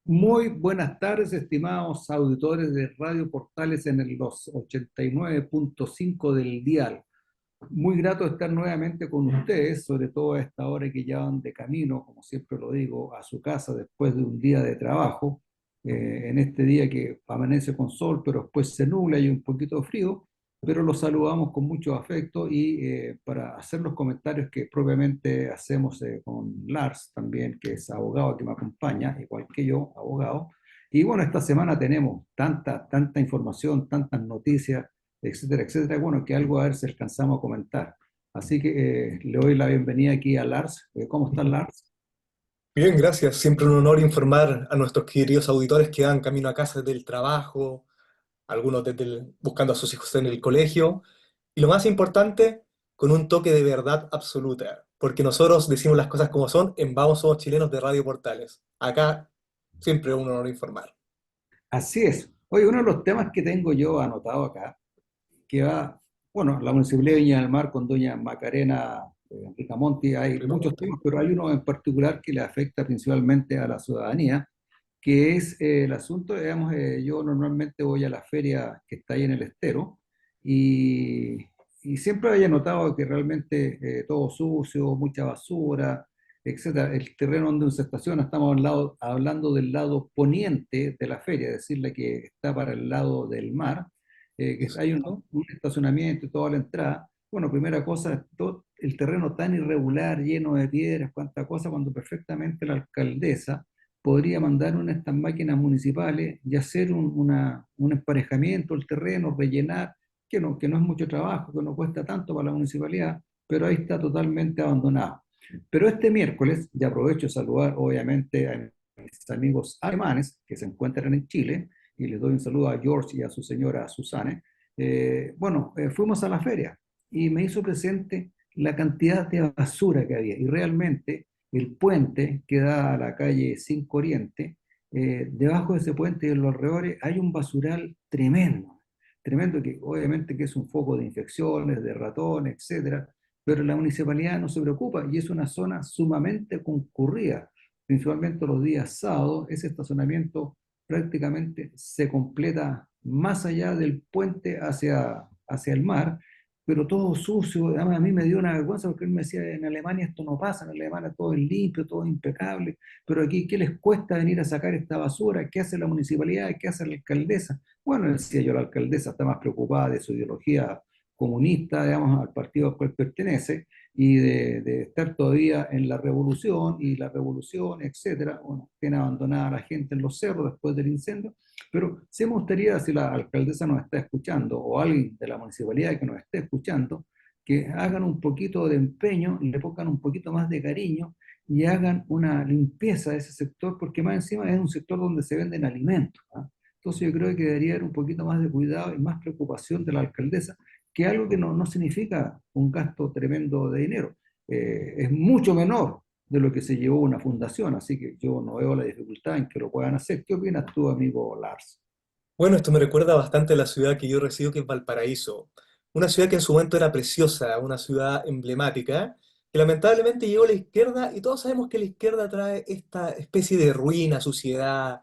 Muy buenas tardes, estimados auditores de Radio Portales en los 89.5 del dial. Muy grato estar nuevamente con ustedes, sobre todo a esta hora que ya van de camino, como siempre lo digo, a su casa después de un día de trabajo, en este día que amanece con sol, pero después se nubla y un poquito de frío, pero los saludamos con mucho afecto y para hacer los comentarios que propiamente hacemos con Lars también, que es abogado que me acompaña, igual que yo, abogado. Y bueno, esta semana tenemos tanta información, tantas noticias, etcétera, etcétera. Bueno, que algo a ver si alcanzamos a comentar. Así que le doy la bienvenida aquí a Lars. ¿Cómo está Lars? Bien, gracias. Siempre un honor informar a nuestros queridos auditores que van camino a casa del trabajo, algunos buscando a sus hijos en el colegio. Y lo más importante, con un toque de verdad absoluta, porque nosotros decimos las cosas como son en Vamos Somos Chilenos de Radio Portales. Acá siempre un honor informar. Así es. Oye, uno de los temas que tengo yo anotado acá, que va, bueno, la Municipalidad de Viña del Mar con doña Macarena Ricamonti, hay muchos Ripamonte. temas, pero hay uno en particular que le afecta principalmente a la ciudadanía, que es el asunto, digamos, yo normalmente voy a la feria que está ahí en el estero y, y siempre había notado que realmente todo sucio, mucha basura, etcétera. El terreno donde se estaciona, estamos hablando del lado poniente de la feria, es decir, la que está para el lado del mar, que hay Exacto. un estacionamiento y toda la entrada. Bueno, primera cosa, todo el terreno tan irregular, lleno de piedras, cuánta cosa, cuando perfectamente la alcaldesa podría mandar una de estas máquinas municipales y hacer un emparejamiento del terreno, rellenar, que no es mucho trabajo, que no cuesta tanto para la municipalidad, pero ahí está totalmente abandonado. Pero este miércoles, y aprovecho de saludar obviamente a mis amigos alemanes que se encuentran en Chile, y les doy un saludo a George y a su señora Susane. Fuimos a la feria y me hizo presente la cantidad de basura que había y realmente el puente que da a la calle 5 Oriente, debajo de ese puente y en los alrededores hay un basural tremendo, tremendo que obviamente que es un foco de infecciones, de ratones, etcétera, pero la municipalidad no se preocupa y es una zona sumamente concurrida, principalmente los días sábados, ese estacionamiento prácticamente se completa más allá del puente hacia el mar, pero todo sucio. Además, a mí me dio una vergüenza porque él me decía, en Alemania esto no pasa, en Alemania todo es limpio, todo es impecable, pero aquí, ¿qué les cuesta venir a sacar esta basura? ¿Qué hace la municipalidad? ¿Qué hace la alcaldesa? Bueno, decía yo, la alcaldesa está más preocupada de su ideología comunista, digamos, al partido al cual pertenece, y de estar todavía en la revolución, etcétera. Bueno, tiene abandonada a la gente en los cerros después del incendio, pero sí me gustaría, si la alcaldesa nos está escuchando o alguien de la municipalidad que nos esté escuchando, que hagan un poquito de empeño, le pongan un poquito más de cariño y hagan una limpieza de ese sector, porque más encima es un sector donde se venden alimentos, ¿ah? Entonces yo creo que debería haber un poquito más de cuidado y más preocupación de la alcaldesa, que algo que no significa un gasto tremendo de dinero. Es mucho menor de lo que se llevó una fundación, así que yo no veo la dificultad en que lo puedan hacer. ¿Qué opinas tú, amigo Lars? Bueno, esto me recuerda bastante a la ciudad que yo resido, que es Valparaíso. Una ciudad que en su momento era preciosa, una ciudad emblemática, que lamentablemente llegó a la izquierda y todos sabemos que la izquierda trae esta especie de ruina, suciedad,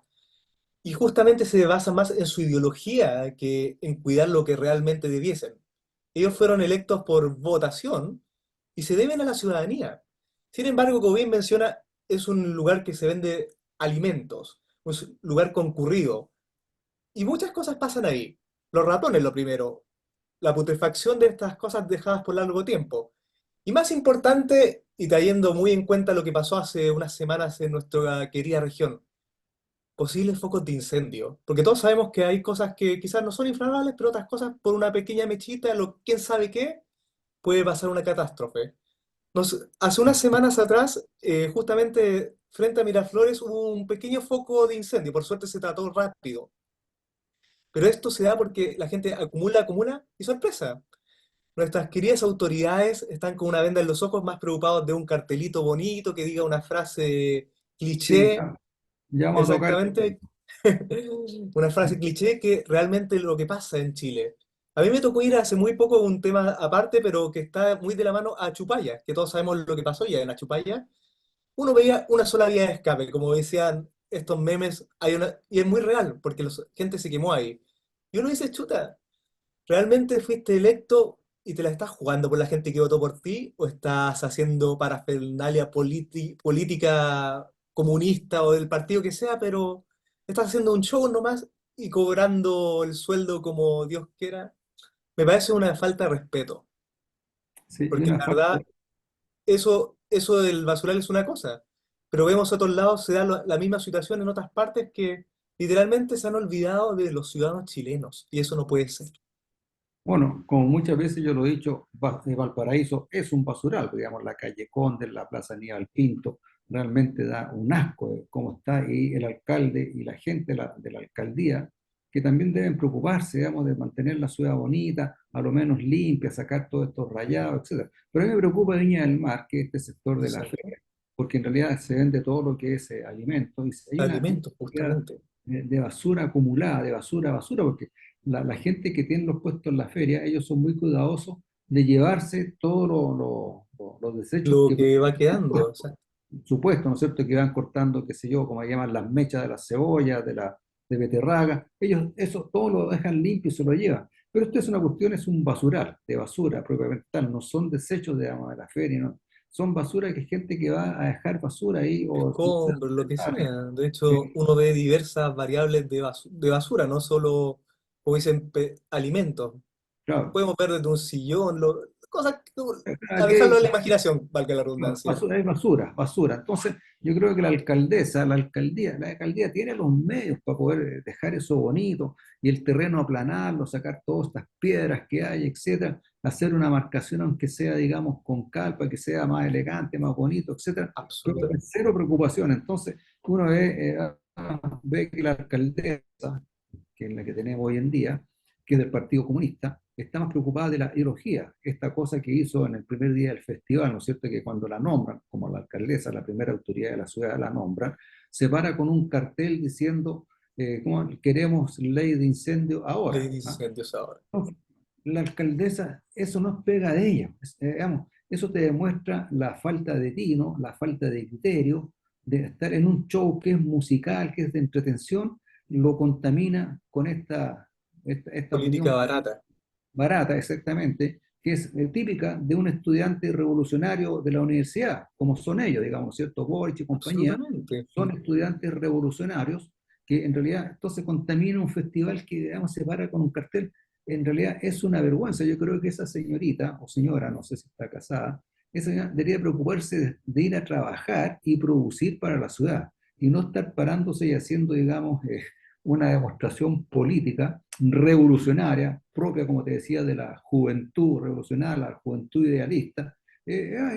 y justamente se basa más en su ideología que en cuidar lo que realmente debiesen. Ellos fueron electos por votación y se deben a la ciudadanía. Sin embargo, como bien menciona, es un lugar que se vende alimentos, un lugar concurrido. Y muchas cosas pasan ahí. Los ratones, lo primero. La putrefacción de estas cosas dejadas por largo tiempo. Y más importante, y trayendo muy en cuenta lo que pasó hace unas semanas en nuestra querida región, posibles focos de incendio. Porque todos sabemos que hay cosas que quizás no son inflamables, pero otras cosas por una pequeña mechita, quién sabe qué, puede pasar una catástrofe. Hace unas semanas atrás, justamente frente a Miraflores, hubo un pequeño foco de incendio. Por suerte se trató rápido. Pero esto se da porque la gente acumula, acumula y sorpresa. Nuestras queridas autoridades están con una venda en los ojos más preocupados de un cartelito bonito que diga una frase Sí, cliché, ya vamos a tocar el tema. exactamente, una frase cliché que realmente es lo que pasa en Chile. A mí me tocó ir hace muy poco a un tema aparte, pero que está muy de la mano a Chupaya, que todos sabemos lo que pasó ya en Achupaya. Uno veía una sola vía de escape, como decían estos memes, y es muy real, porque la gente se quemó ahí. Y uno dice, chuta, ¿realmente fuiste electo y te la estás jugando por la gente que votó por ti? ¿O estás haciendo parafernalia política comunista o del partido que sea, pero estás haciendo un show nomás y cobrando el sueldo como Dios quiera? Me parece una falta de respeto, Sí, y porque una la falta, verdad, eso del basural es una cosa, pero vemos a otros lados se da la misma situación en otras partes que literalmente se han olvidado de los ciudadanos chilenos, y eso no puede ser. bueno, como muchas veces yo lo he dicho, Valparaíso es un basural, digamos, la calle Conde, la Plaza Aníbal Pinto, realmente da un asco de cómo está ahí el alcalde y la gente de la alcaldía, que también deben preocuparse, digamos, de mantener la ciudad bonita, a lo menos limpia, sacar todos estos rayados, etcétera. Pero a mí me preocupa Viña del Mar, que es este sector de la ¿Cierto? feria, porque en realidad se vende todo lo que es alimento y hay una Alimentos, cantidad justamente. de basura acumulada, de basura, basura, porque la gente que tiene los puestos en la feria, ellos son muy cuidadosos de llevarse todos los desechos Lo que que va quedando, o sea, supuesto, ¿no es cierto?, que van cortando, qué sé yo, como llaman las mechas de las cebollas, de beterraga, ellos eso todo lo dejan limpio y se lo llevan. Pero esto es una cuestión, es un basural, de basura propiamente tal, no son desechos digamos, de la feria, ¿no? Son basura que gente que va a dejar basura ahí o no sé escombros, lo dónde que sale. sea. De hecho, uno ve diversas variables de basura, no solo, como dicen, alimentos. Claro. Podemos ver desde un sillón, cosas que, a dejarlo Aquí a la imaginación, valga la no, redundancia. basura, es basura, basura. Entonces, yo creo que la alcaldía tiene los medios para poder dejar eso bonito y el terreno aplanarlo, sacar todas estas piedras que hay, etcétera, hacer una marcación aunque sea, digamos, con calpa, que sea más elegante, más bonito, etcétera. Pero Absolutamente. cero preocupación. Entonces, uno ve que la alcaldesa, que es la que tenemos hoy en día, que es del Partido Comunista, está más preocupada de la ideología, esta cosa que hizo en el primer día del festival, ¿no es cierto? Que cuando la nombran, como la alcaldesa, la primera autoridad de la ciudad la nombran, se para con un cartel diciendo, ¿cómo? Queremos ley de incendio Ley ahora. de ¿Ah? incendios ahora. No, la alcaldesa, eso no es pega de ella. Digamos, eso te demuestra la falta de tino, la falta de criterio, de estar en un show que es musical, que es de entretención, lo contamina con esta Política opinión barata. barata, exactamente, que es típica de un estudiante revolucionario de la universidad, como son ellos, digamos, ¿cierto? Boric y compañía, Absolutamente. son estudiantes revolucionarios que en realidad esto se contamina un festival que, digamos, se para con un cartel. En realidad es una vergüenza. Yo creo que esa señorita, o señora, no sé si está casada, esa señora debería preocuparse de ir a trabajar y producir para la ciudad y no estar parándose y haciendo, digamos, una demostración política revolucionaria, propia, como te decía, de la juventud revolucionaria, la juventud idealista.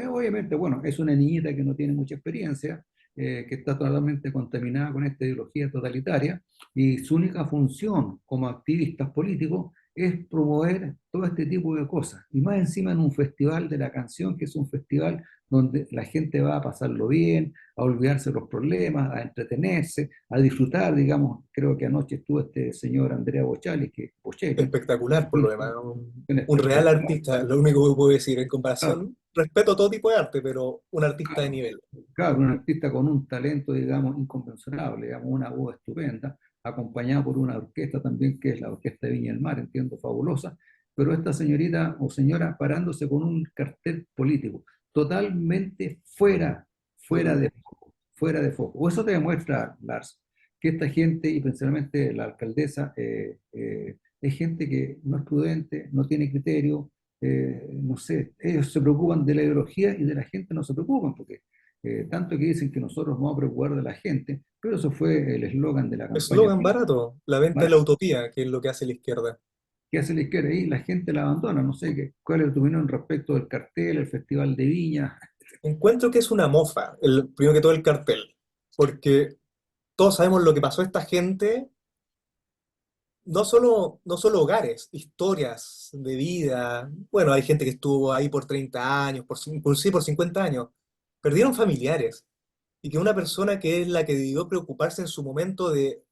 Obviamente, bueno, es una niñita que no tiene mucha experiencia, que está totalmente contaminada con esta ideología totalitaria, y su única función como activistas políticos es promover todo este tipo de cosas. Y más encima en un festival de la canción, que es un festival donde la gente va a pasarlo bien, a olvidarse de los problemas, a entretenerse, a disfrutar, digamos, creo que anoche estuvo este señor Andrea Bocelli, Bocelli, Espectacular, por lo demás. un Un real espectacular, artista, lo único que puedo decir. En claro, comparación, respeto todo tipo de arte, pero un artista de claro, nivel. claro, un artista con un talento, digamos, inconmensurable, digamos, una voz estupenda, acompañada por una orquesta también, que es la Orquesta de Viña del Mar, entiendo, fabulosa, pero esta señorita o señora parándose con un cartel político, totalmente fuera Fuera. de fuera de foco. O eso te demuestra, Lars, que esta gente, y principalmente la alcaldesa, es gente que no es prudente, no tiene criterio, no sé, ellos se preocupan de la ideología y de la gente no se preocupan, porque tanto que dicen que nosotros vamos a preocupar de la gente, pero eso fue el eslogan de la campaña. Eslogan barato, la venta de la utopía, que es lo que hace la izquierda. ¿Qué hace la izquierda ahí? La gente la abandona, no sé, ¿cuál es tu opinión respecto del cartel, el Festival de Viña? Encuentro que es una mofa, primero que todo el cartel, porque todos sabemos lo que pasó a esta gente, no solo hogares, historias de vida. Bueno, hay gente que estuvo ahí por 30 años, sí, por 50 años. Perdieron familiares. Y que una persona que es la que debió preocuparse en su momento de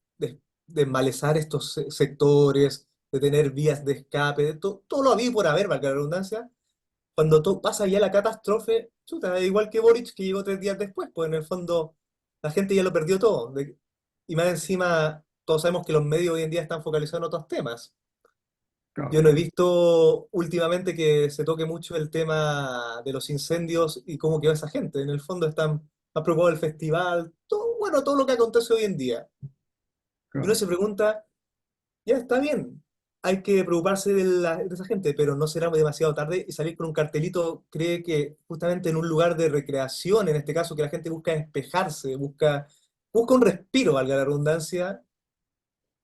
enmalezar estos sectores, de tener vías de escape, de todo lo habido por haber, valga la redundancia, cuando pasa ya la catástrofe, chuta, igual que Boric que llegó 3 días después, pues en el fondo la gente ya lo perdió todo. y más encima, todos sabemos que los medios hoy en día están focalizados en otros temas. Yo Claro, no he visto últimamente que se toque mucho el tema de los incendios y cómo quedó esa gente. En el fondo están más preocupados del festival, todo, bueno, todo lo que acontece hoy en día. Y uno claro. se pregunta, ya está bien, hay que preocuparse de esa gente, pero no será demasiado tarde y salir con un cartelito cree que justamente en un lugar de recreación, en este caso que la gente busca despejarse, busca un respiro, valga la redundancia,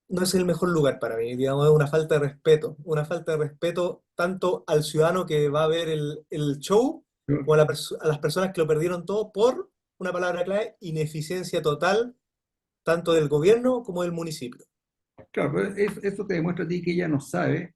no es el mejor lugar para mí, digamos, es una falta de respeto tanto al ciudadano que va a ver el show como a, a las personas que lo perdieron todo por una palabra clave, ineficiencia total, tanto del gobierno como del municipio. Claro, pero eso te demuestra a ti que ella no sabe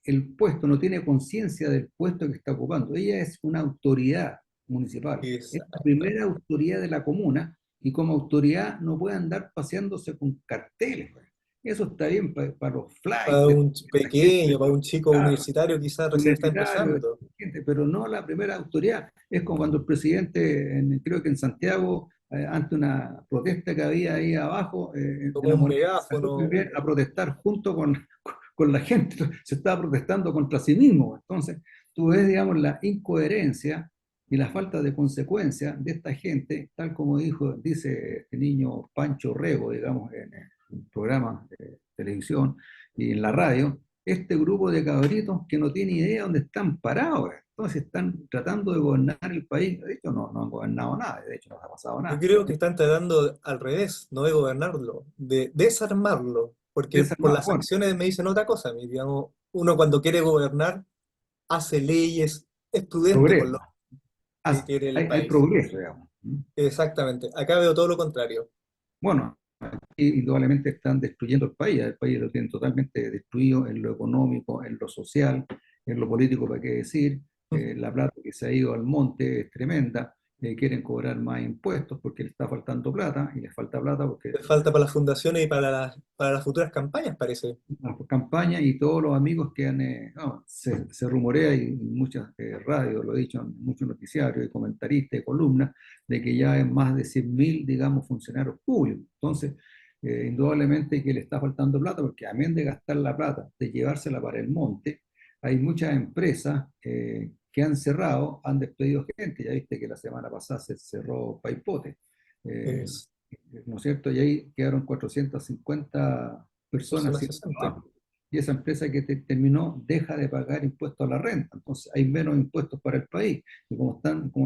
el puesto, no tiene conciencia del puesto que está ocupando. Ella es una autoridad municipal, es la Exacto. primera autoridad de la comuna y como autoridad no puede andar paseándose con carteles, pues. Eso está bien para los Para flights, un la gente, pequeño, para un chico claro, universitario quizás recién está universitario, empezando, gente, pero no la primera autoridad. Es como cuando el presidente, creo que en Santiago, ante una protesta que había ahí abajo, en como la un moneda, salió megáfono. también a protestar junto con la gente. Se estaba protestando contra sí mismo. Entonces, tú ves, digamos, la incoherencia y la falta de consecuencia de esta gente, tal como dice este niño Pancho Rego, digamos, en el programa de televisión y en la radio, este grupo de cabritos que no tiene idea dónde están parados. Entonces están tratando de gobernar el país. De hecho, no han gobernado nada, de hecho, no ha pasado Yo nada. creo que están tratando al revés, no de gobernarlo, de desarmarlo, porque por Desarmado. las Bueno, acciones me dicen otra cosa. Digamos, uno cuando quiere gobernar hace leyes, es prudente con progreso. lo que quiere el Hay país. progreso, digamos. Exactamente. Acá veo todo lo contrario. Bueno, indudablemente están destruyendo el país lo tienen totalmente destruido en lo económico, en lo social, en lo político, para qué decir, la plata que se ha ido al monte es tremenda, quieren cobrar más impuestos porque les está faltando plata y les falta plata porque Le falta para las fundaciones y para las futuras campañas, parece. las campañas y todos los amigos que no, se rumorea y muchas radios, lo he dicho en muchos noticiarios y comentaristas y columnas, de que ya hay más de 100.000, digamos, funcionarios públicos. Entonces, indudablemente que le está faltando plata, porque amén de gastar la plata, de llevársela para el monte, hay muchas empresas que han cerrado, han despedido gente. Ya viste que la semana pasada se cerró Paipote. eh, Es ¿No es cierto? Y ahí quedaron 450 personas personas sin cesantes. trabajo. Y esa empresa que terminó deja de pagar impuestos a la renta. Entonces hay menos impuestos para el país. Y como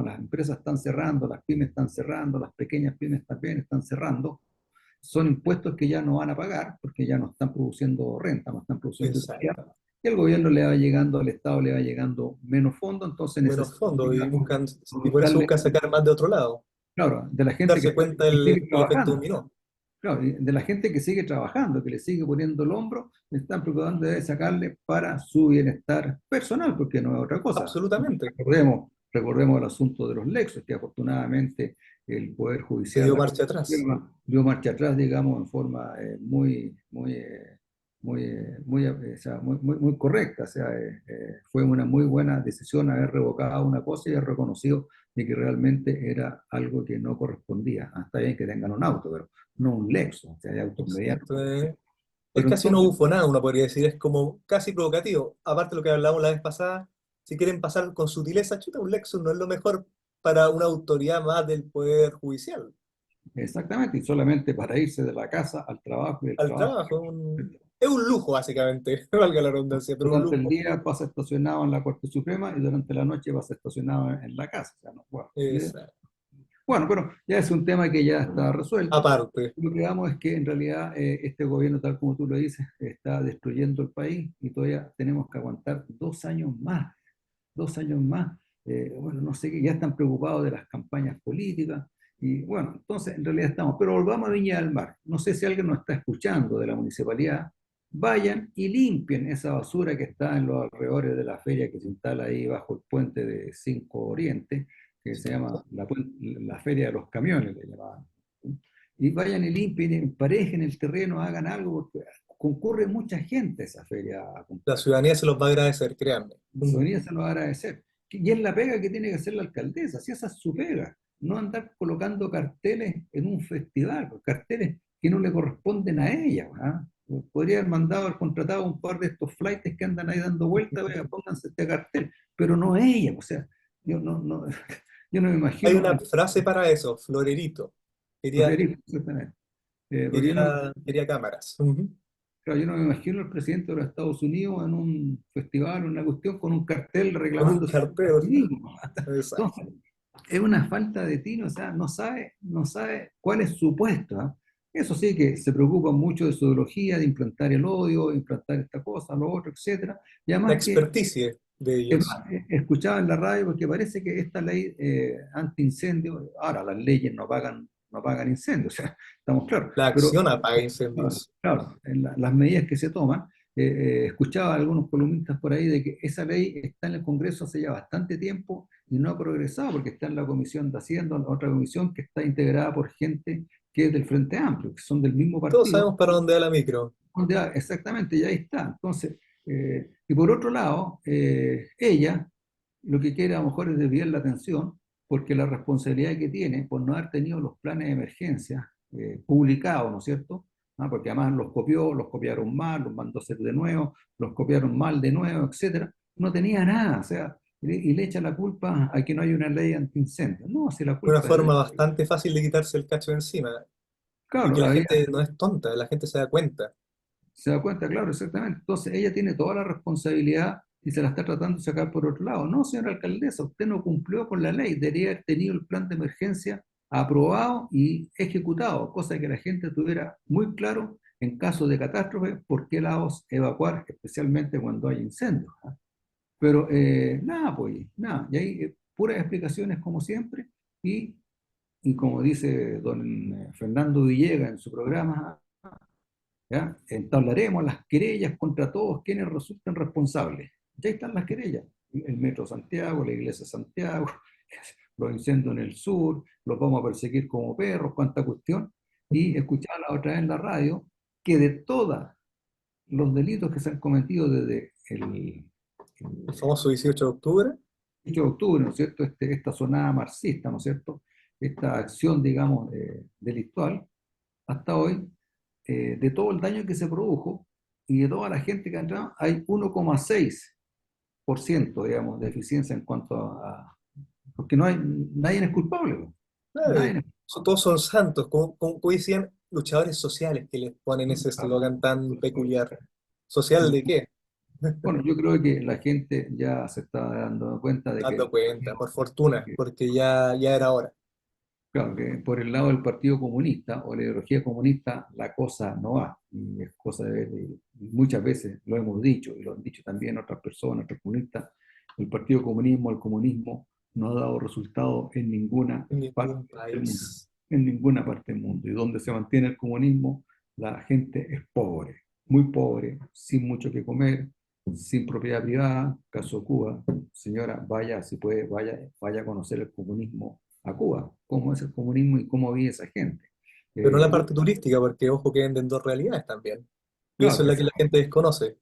las empresas están cerrando, las pymes están cerrando, las pequeñas pymes también están cerrando, son impuestos que ya no van a pagar porque ya no están produciendo renta, no están produciendo utilidad. Exacto. Y el gobierno le va llegando, al Estado le va llegando menos fondos, entonces Menos necesita, fondos y digamos, buscan, y por eso buscarle, buscan sacar más de otro lado. claro, de la gente Darse cuenta que sigue el efecto trabajando. dominó. Claro, y de la gente que sigue trabajando, que le sigue poniendo el hombro, me están preocupando de sacarle para su bienestar personal, porque no es otra cosa. Absolutamente. Recordemos el asunto de los Lexos, que afortunadamente el Poder Se Judicial, dio la marcha Corte atrás. Suprema, dio marcha atrás, digamos, en forma o sea, muy correcta. O sea, fue una muy buena decisión haber revocado una cosa y haber reconocido de que realmente era algo que no correspondía. Hasta bien que tengan un auto, pero no un Lexus, o sea, hay autos medianos. Exacto. Es Pero casi una entonces, bufonada, uno podría decir, es como casi provocativo. Aparte de lo que hablamos la vez pasada, si quieren pasar con sutileza, chuta, un Lexus no es lo mejor para una autoridad más del Poder Judicial. exactamente, y solamente para irse de la casa al trabajo y del Al trabajo. trabajo, es un lujo, básicamente, valga la redundancia, pero un Durante el lujo. día pasa estacionado en la Corte Suprema y durante la noche pasa estacionado en la casa. O sea, no, bueno, Exacto. bueno, pero ya es un tema que ya está resuelto. Aparte, Lo que veamos es que en realidad este gobierno, tal como tú lo dices, está destruyendo el país y todavía tenemos que aguantar 2 años más, 2 años más. Bueno, no sé, ya están preocupados de las campañas políticas y bueno, entonces en realidad estamos. Pero volvamos a Viña del Mar. No sé si alguien nos está escuchando de la municipalidad. Vayan y limpien esa basura que está en los alrededores de la feria que se instala ahí bajo el puente de 5 Oriente, que se llama la Feria de los Camiones, le llamaban. Y vayan y limpien, emparejen el terreno, hagan algo, porque concurre mucha gente a esa feria a la comprar. ciudadanía se los va a agradecer, créanme. La ciudadanía se lo va a agradecer. Y es la pega que tiene que hacer la alcaldesa, si esa es su pega. no andar colocando carteles en un festival, pues, carteles que no le corresponden a ella. ¿Ah? Podría haber mandado, haber contratado un par de estos flightes que andan ahí dando vueltas, vea, pónganse este cartel, pero no ella, o sea, yo no, yo no me Hay imagino una al frase para eso, florerito. Quería, Federico, exactamente. Pero quería cámaras. Ujú. claro, yo no me imagino al presidente de los Estados Unidos en un festival, una cuestión con un cartel Con un reclamándose a sí carteo. mismo. Exacto. Entonces, es una falta de tino, o sea, no sabe cuál es su puesto. ¿Ah? Eso sí, que se preocupa mucho de su ideología, de implantar el odio, de implantar esta cosa, lo otro, etcétera. Y La además que, experticia de es ellos. más, escuchaba en la radio porque parece que esta ley antiincendio, ahora las leyes no pagan incendios, o sea, estamos claros, La pero acción apaga claro, incendios. claro, en las medidas que se toman, escuchaba a algunos columnistas por ahí de que esa ley está en el Congreso hace ya bastante tiempo y no ha progresado porque está en la Comisión de Hacienda, otra comisión que está integrada por gente que es del Frente Amplio, que son del mismo Todos partido, sabemos para dónde va la micro. donde, exactamente, ya está. Entonces, y por otro lado, ella lo que quiere a lo mejor es desviar la atención porque la responsabilidad que tiene por no haber tenido los planes de emergencia publicados, ¿no es cierto? Ah, porque además los copió, los copiaron mal, los mandó a hacer de nuevo, los copiaron mal de nuevo, etcétera. No tenía nada, o sea, y le echa la culpa a que no hay una ley antiincendio. No, si la Una culpa es forma de... bastante fácil de quitarse el cacho de encima. Y que Claro, la había, gente no es tonta, la gente se da cuenta. se da cuenta, claro, exactamente. Entonces ella tiene toda la responsabilidad y se la está tratando de sacar por otro lado. No, señora alcaldesa, usted no cumplió con la ley, debería haber tenido el plan de emergencia aprobado y ejecutado, cosa que la gente tuviera muy claro en caso de catástrofe por qué lados evacuar, especialmente cuando hay incendios. ¿Ah? Pero nada, pues, nada, y ahí puras explicaciones como siempre y, y como dice don Fernando Villegas en su programa, ¿ya? Entablaremos las querellas contra todos quienes resulten responsables. Ya están las querellas. El Metro Santiago, la Iglesia de Santiago, los incendios en el sur, los vamos a perseguir como perros, cuánta cuestión. Y escuchaba la otra vez en la radio que de todos los delitos que se han cometido desde El el famoso 18 de octubre. 8 de octubre, ¿no es cierto? Esta sonada marxista, ¿no es cierto? Esta acción, digamos, delictual, hasta hoy, de todo el daño que se produjo y de toda la gente que ha entrado, hay 1,6%, digamos, de eficiencia en cuanto porque no hay, nadie es culpable, ¿no? Eh, Nadie es todos son santos, como decían, luchadores sociales que les ponen ese eslogan tan peculiar. ¿Social de qué? Bueno, yo creo que la gente ya se está dando cuenta de que Dando el cuenta, partido, por fortuna, que, porque ya era hora. claro, que por el lado del Partido Comunista o la ideología comunista la cosa no va. Y es cosa muchas veces lo hemos dicho y lo han dicho también otras personas, otros comunistas, el Partido Comunismo, el comunismo no ha dado resultado en ninguna En parte ningún del mundo, país. en ninguna parte del mundo. Y donde se mantiene el comunismo, la gente es pobre, muy pobre, sin mucho que comer, sin propiedad privada, caso Cuba. Señora, vaya, si puede, vaya a conocer el comunismo a Cuba, cómo es el comunismo y cómo vive esa gente. Pero no la Cuba, parte turística, porque ojo que venden dos realidades también. Y eso claro, es la que la gente desconoce.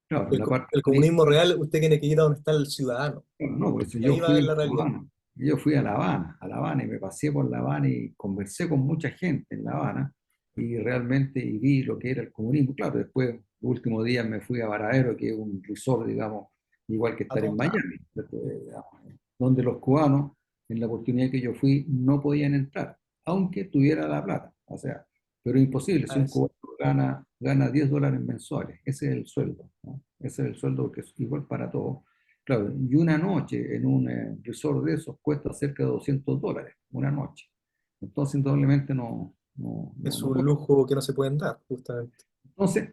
claro, la parte El comunismo turística, real, usted tiene que ir a donde está el ciudadano. claro, no, por eso Y ahí va a ver la realidad. Yo fui a La Habana y me pasé por La Habana y conversé con mucha gente en La Habana y realmente y vi lo que era el comunismo. Claro, después, los últimos días me fui a Varadero, que es un resort, digamos, igual que A estar en todos lados. Miami, digamos, donde los cubanos, en la oportunidad que yo fui, no podían entrar, aunque tuviera la plata. O sea, pero es imposible, si A un eso. cubano gana $10 mensuales, ese es el sueldo, ¿no? Ese es el sueldo que es igual para todos. Claro, y una noche en un resort de esos cuesta cerca de $200, una noche. Entonces, indudablemente Es no un puede. lujo que no se pueden dar, justamente. Entonces,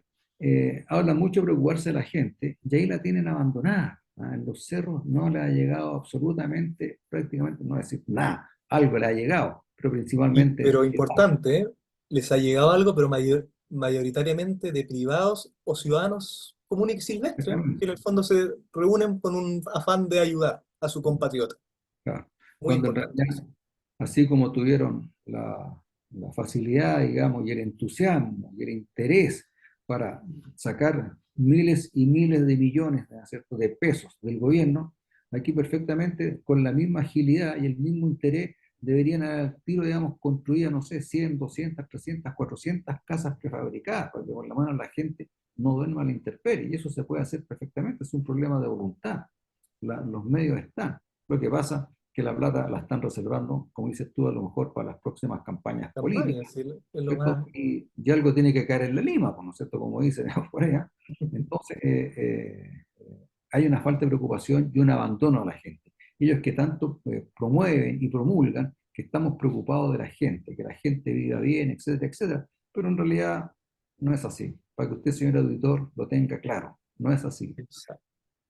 habla mucho de preocuparse de la gente y ahí la tienen abandonada. ¿Ah? En los cerros no le ha llegado absolutamente, prácticamente, no decir nada, algo le ha llegado, pero principalmente Pero importante, ¿eh? Les ha llegado algo, pero mayoritariamente de privados o ciudadanos comunes y silvestres, que en el fondo se reúnen con un afán de ayudar a su compatriota. claro, Muy cuando en importante realidad, eso. así como tuvieron la facilidad, digamos, y el entusiasmo y el interés para sacar miles y miles de millones, ¿no es cierto?, de pesos del gobierno, aquí perfectamente con la misma agilidad y el mismo interés deberían haber al tiro, digamos, construidas, no sé, 100, 200, 300, 400 casas prefabricadas, para que por lo menos la gente no duerma a la intemperie, y eso se puede hacer perfectamente, es un problema de voluntad. Los medios están. Lo que pasa es que la plata la están reservando, como dices tú, a lo mejor para las próximas campañas campaña, políticas, sí, es lo ¿cierto? más... Y algo tiene que caer en la lima, pues, ¿no es cierto? Como dicen por allá. Entonces, hay una falta de preocupación y un abandono a la gente. Ellos que tanto promueven y promulgan que estamos preocupados de la gente, que la gente viva bien, etcétera, etcétera, pero en realidad no es así. Para que usted, señor auditor, lo tenga claro, no es así.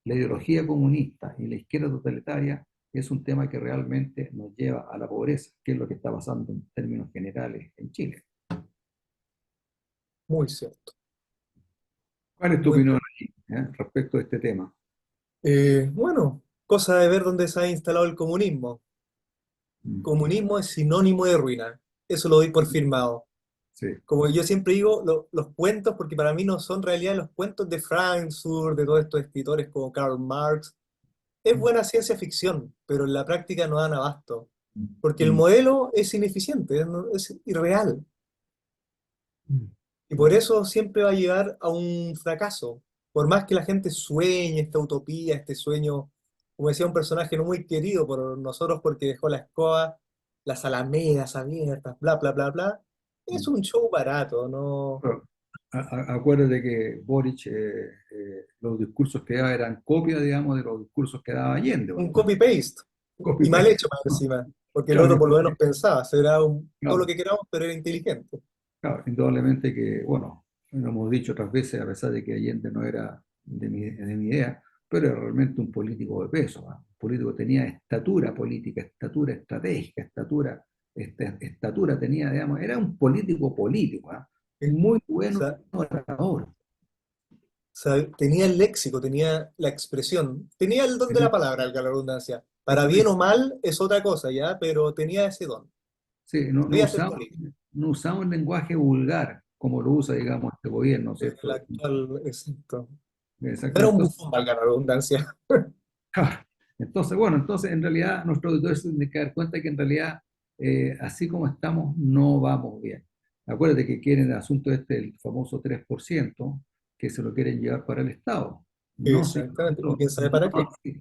La ideología comunista y la izquierda totalitaria es un tema que realmente nos lleva a la pobreza, que es lo que está pasando en términos generales en Chile. Muy cierto. ¿Cuál es tu Bueno, opinión aquí, respecto a este tema? bueno, cosa de ver dónde se ha instalado el comunismo. Mm. Comunismo es sinónimo de ruina. Eso lo doy por firmado. Sí. Como yo siempre digo, los cuentos, porque para mí no son realidad los cuentos de Frankfurt, de todos estos escritores como Karl Marx. Es buena ciencia ficción, pero en la práctica no dan abasto. Porque el Mm. modelo es ineficiente, es irreal. Mm. Y por eso siempre va a llegar a un fracaso. Por más que la gente sueñe esta utopía, este sueño, como decía un personaje no muy querido por nosotros porque dejó la escoba, las alamedas abiertas, bla, bla, bla, bla, es Mm. un show barato, ¿no? Bueno, acuérdate que Boric, los discursos que daba eran copia, digamos, de los discursos que daba Allende. Un Bueno, copy-paste. Y mal copy-paste. hecho más encima. Porque el Claro, otro por lo menos pensaba, será todo lo claro, que queramos, pero era inteligente. claro, indudablemente que, bueno, lo hemos dicho otras veces, a pesar de que Allende no era de mi idea, pero era realmente un político de peso, ¿va? Un político tenía estatura política, estatura estratégica, estatura tenía, digamos, era un político político, ¿va? ¿Sí? O Muy bueno sea, orador. tenía el léxico, tenía la expresión, tenía el don de la palabra, valga la redundancia. Para bien o Exactamente. mal es otra cosa, ¿ya? Pero tenía ese don. Sí, no, no Sabía hacer usamos, política. no usamos lenguaje vulgar como lo usa, digamos, este gobierno, El ¿cierto? actual, exacto. No era un Exactamente. bufón, valga la redundancia. Claro. Entonces, bueno, entonces en realidad nuestros auditores se tienen que dar cuenta que en realidad, así como estamos, no vamos bien. Acuérdate que quieren el asunto este, el famoso 3% que se lo quieren llevar para el Estado. No, señor Exactamente. ¿Y auditor, quién sabe para qué?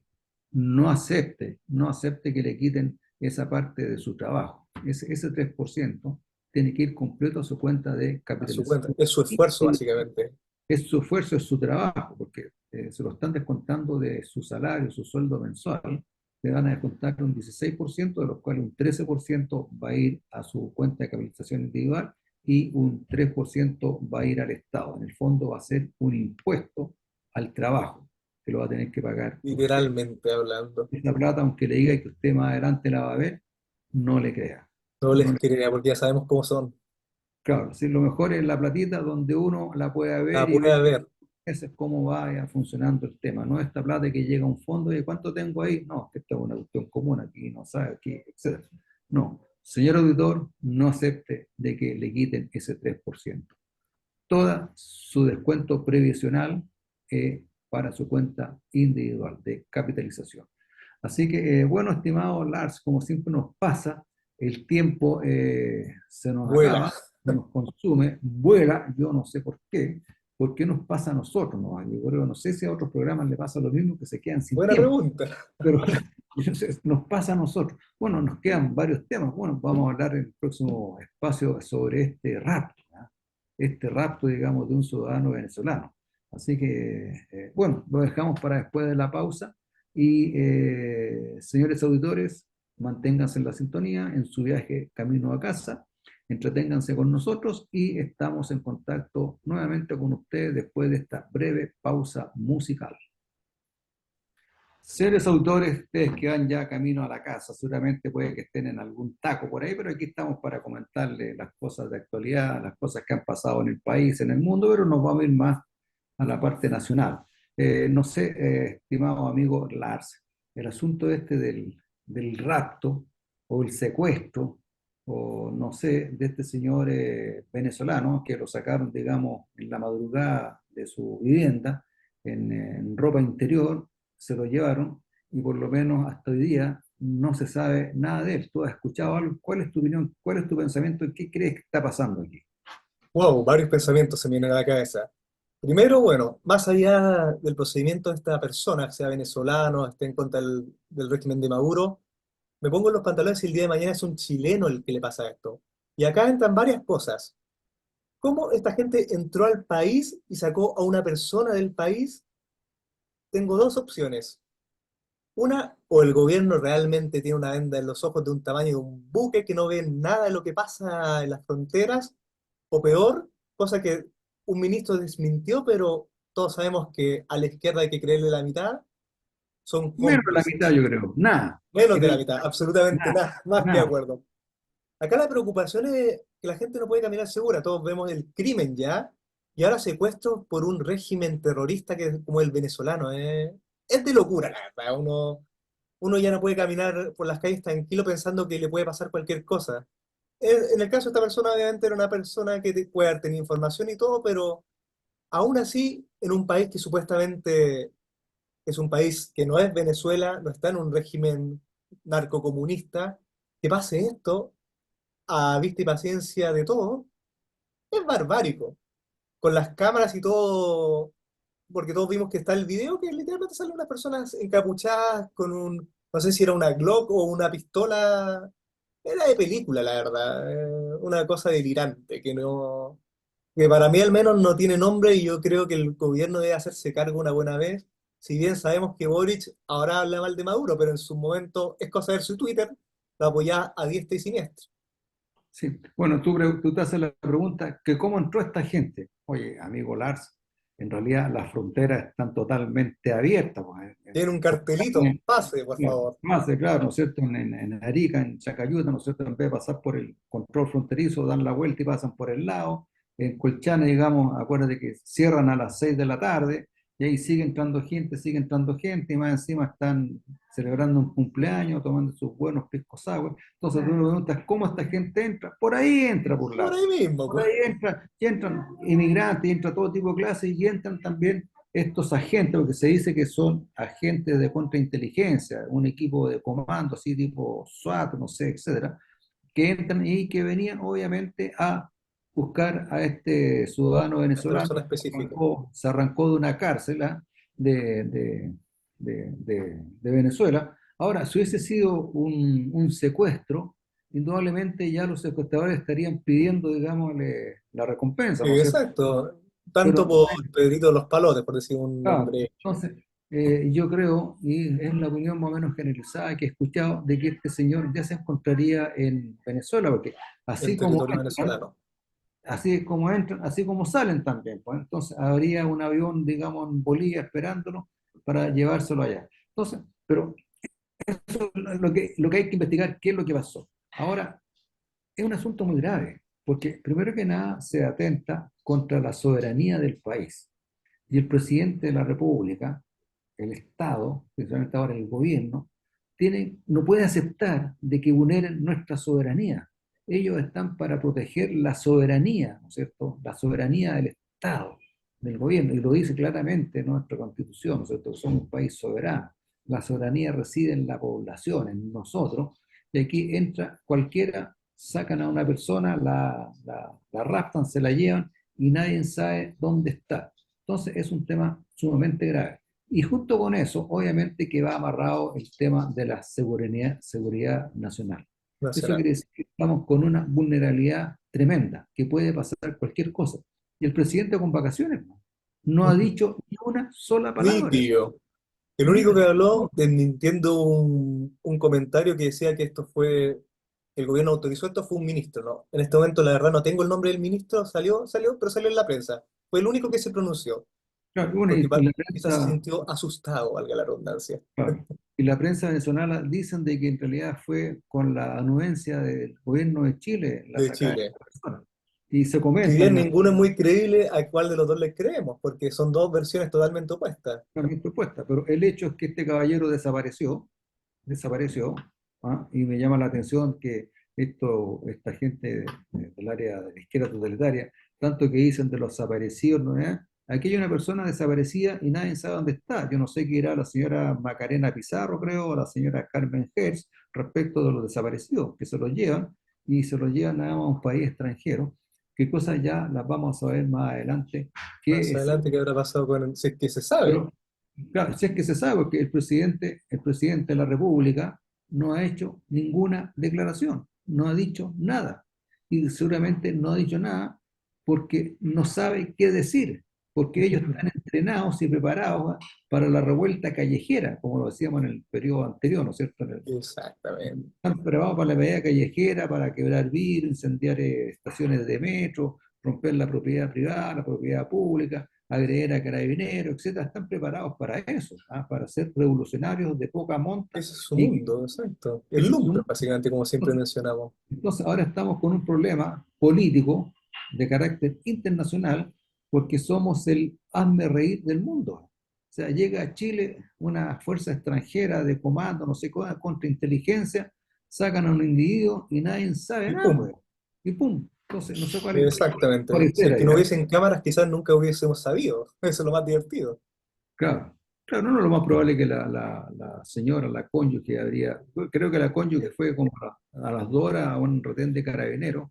no acepte que le quiten esa parte de su trabajo. Ese 3% tiene que ir completo a su cuenta de A su cuenta. capitalización. Es su esfuerzo, básicamente. Es su esfuerzo, es su trabajo, porque se lo están descontando de su salario, su sueldo mensual, le van a descontar un 16%, de los cuales un 13% va a ir a su cuenta de capitalización individual y un 3% va a ir al Estado. En el fondo va a ser un impuesto al trabajo, que lo va a tener que pagar usted. Literalmente hablando. Esta plata, aunque le diga que usted más adelante la va a ver, no le crea. No No les le- quería, porque ya sabemos cómo son. Claro, si lo mejor es la platita donde uno la pueda La ver y puede ver. haber. Ese es cómo vaya funcionando el tema. No esta plata que llega a un fondo y ¿cuánto tengo ahí? No, que esta es una cuestión común aquí, no sabe, aquí, etc. No, señor auditor, no acepte de que le quiten ese 3%. Toda su descuento previsional para su cuenta individual de capitalización. Así que, bueno, estimado Lars, como siempre nos pasa, el tiempo se nos Vuela. acaba, nos consume, vuela, yo no sé por qué nos pasa a nosotros, ¿no? Yo creo, no sé si a otros programas le pasa lo mismo, que se quedan sin Buena tiempo, pregunta. pero entonces, nos pasa a nosotros. Bueno, nos quedan varios temas, bueno, vamos a hablar en el próximo espacio sobre este rapto, ¿no? Este rapto, digamos, de un ciudadano venezolano. Así que, bueno, lo dejamos para después de la pausa. Y señores auditores, manténganse en la sintonía en su viaje camino a casa, entreténganse con nosotros y estamos en contacto nuevamente con ustedes después de esta breve pausa musical. Señores autores, ustedes que van ya camino a la casa, seguramente puede que estén en algún taco por ahí, pero aquí estamos para comentarles las cosas de actualidad, las cosas que han pasado en el país, en el mundo, pero nos vamos a ir más a la parte nacional. No sé, estimado amigo Lars, el asunto este del rapto o el secuestro, o no sé, de este señor venezolano que lo sacaron, digamos, en la madrugada de su vivienda, en ropa interior, se lo llevaron y por lo menos hasta hoy día no se sabe nada de él. ¿Tú has escuchado algo? ¿Cuál es tu opinión? ¿Cuál es tu pensamiento? ¿Qué crees que está pasando aquí? Wow, varios pensamientos se me vienen a la cabeza. Primero, bueno, más allá del procedimiento de esta persona, sea venezolano, esté en contra del régimen de Maduro, me pongo en los pantalones si el día de mañana es un chileno el que le pasa esto. Y acá entran varias cosas. ¿Cómo esta gente entró al país y sacó a una persona del país? Tengo dos opciones. Una, o el gobierno realmente tiene una venda en los ojos de un tamaño de un buque que no ve nada de lo que pasa en las fronteras, o peor, cosa que un ministro desmintió, pero todos sabemos que a la izquierda hay que creerle la mitad, son Menos de la mitad, cómplices. yo creo. Nada. Menos de la Creo- mitad, absolutamente Nada. nada, más que de Nada. acuerdo. Acá la preocupación es que la gente no puede caminar segura, todos vemos el crimen ya, y ahora secuestros por un régimen terrorista que es como el venezolano, es de locura, la verdad, uno ya no puede caminar por las calles tranquilo pensando que le puede pasar cualquier cosa. En el caso de esta persona, obviamente era una persona que puede haber tenido información y todo, pero aún así, en un país que supuestamente es un país que no es Venezuela, no está en un régimen narcocomunista, que pase esto a vista y paciencia de todo, es barbárico. Con las cámaras y todo, porque todos vimos que está el video que literalmente salen unas personas encapuchadas con un, no sé si era una Glock o una pistola, era de película, la verdad, una cosa delirante, que no, que para mí al menos no tiene nombre y yo creo que el gobierno debe hacerse cargo una buena vez, si bien sabemos que Boric ahora habla mal de Maduro, pero en su momento es cosa de ver su Twitter, lo apoya a diestra y siniestra. Sí. Bueno, tú te haces la pregunta que cómo entró esta gente. Oye, amigo Lars, en realidad las fronteras están totalmente abiertas, pues. Tiene un cartelito, pase, por Claro, favor. más de claro, ¿no es cierto? En Arica, en Chacayuta, ¿no es cierto? En vez de pasar por el control fronterizo, dan la vuelta y pasan por el lado. En Colchane, digamos, acuérdate que cierran a las 6 de la tarde y ahí sigue entrando gente y más encima están celebrando un cumpleaños, tomando sus buenos pisco sour. Entonces tú me preguntas, ¿cómo esta gente entra? Por ahí entra, por Por la. ahí mismo, Por pues. ahí entra, y entran inmigrantes, y entra todo tipo de clases y entran también estos agentes, porque se dice que son agentes de contrainteligencia, un equipo de comando, así tipo SWAT, no sé, etcétera, que entran y que venían obviamente a buscar a este ciudadano Esta venezolano persona que específica. se arrancó de una cárcel de, de, de Venezuela. Ahora, si hubiese sido un secuestro, indudablemente ya los secuestradores estarían pidiendo, digamos, la recompensa, ¿no es cierto? Exacto. Tanto Pero por Pedrito Los Palotes, por decir un claro, nombre. entonces, yo creo, y es la opinión más o menos generalizada que he escuchado, de que este señor ya se encontraría en Venezuela, porque En así como territorio entran, venezolano. así como salen también, pues entonces habría un avión, digamos, en Bolivia esperándolo para llevárselo allá. Entonces, pero eso es lo que hay que investigar, qué es lo que pasó. Ahora, es un asunto muy grave, porque primero que nada se atenta contra la soberanía del país. Y el presidente de la República, el Estado, principalmente ahora el gobierno, no puede aceptar de que vulneren nuestra soberanía. Ellos están para proteger la soberanía, ¿no es cierto? La soberanía del Estado, del gobierno, y lo dice claramente nuestra Constitución, ¿no es cierto? Somos un país soberano. La soberanía reside en la población, en nosotros, y aquí entra cualquiera, sacan a una persona, la raptan, se la llevan y nadie sabe dónde está. Entonces es un tema sumamente grave. Y junto con eso, obviamente que va amarrado el tema de la seguridad nacional. Eso Nacional. quiere decir que estamos con una vulnerabilidad tremenda, que puede pasar cualquier cosa. Y el presidente con vacaciones no ha dicho ni una sola palabra, Nítido. El ni único que una. habló, desmintiendo un comentario que decía que esto fue, el gobierno autorizó esto, fue un ministro, ¿no? En este momento, la verdad, no tengo el nombre del ministro, salió, pero salió en la prensa. Fue el único que se pronunció, Claro, y bueno, porque y la quizás se prensa, sintió asustado, valga la redundancia, claro, y la prensa venezolana dicen de que en realidad fue con la anuencia del gobierno de Chile la de sacada de Chile. esta persona. Y se Si bien comentan las ninguno es muy creíble, ¿a cuál de los dos le creemos? Porque son dos versiones totalmente opuestas. mis propuestas, pero el hecho es que este caballero desapareció, ¿ah? Y me llama la atención que esta gente del área de la izquierda totalitaria, tanto que dicen de los desaparecidos, ¿no es? Aquí hay una persona desaparecida y nadie sabe dónde está. Yo no sé qué irá la señora Macarena Pizarro, creo, o la señora Carmen Hertz respecto de los desaparecidos, que se los llevan y se los llevan nada más a un país extranjero. Qué cosas ya las vamos a ver más adelante. Más Que es, adelante, ¿qué habrá pasado con si es que se sabe? pero, claro, si es que se sabe que el presidente de la República no ha hecho ninguna declaración, no ha dicho nada. Y seguramente no ha dicho nada porque no sabe qué decir, porque ellos están entrenados y preparados para la revuelta callejera, como lo decíamos en el periodo anterior, ¿no es cierto? Exactamente. Están preparados para la pelea callejera, para quebrar vidrio, incendiar estaciones de metro, romper la propiedad privada, la propiedad pública, agredir a carabineros, etcétera. Están preparados para eso, ¿ah? Para ser revolucionarios de poca monta. Ese es su Y mundo, exacto. El ese es lumpen, básicamente, como siempre mencionamos. entonces, ahora estamos con un problema político de carácter internacional porque somos el hazme reír del mundo. O sea, llega a Chile una fuerza extranjera de comando, no sé cómo, contrainteligencia, sacan a un individuo y nadie sabe Y nada, pum, pues. Y pum. Entonces, no sé cuál es el exactamente. Si parecer es que ahí, no ¿ah? hubiesen cámaras, quizás nunca hubiésemos sabido. Eso es lo más divertido. Claro. Claro, no, lo más probable es que la señora, la cónyuge, creo que la cónyuge fue como a las 2 horas a un retén de carabineros,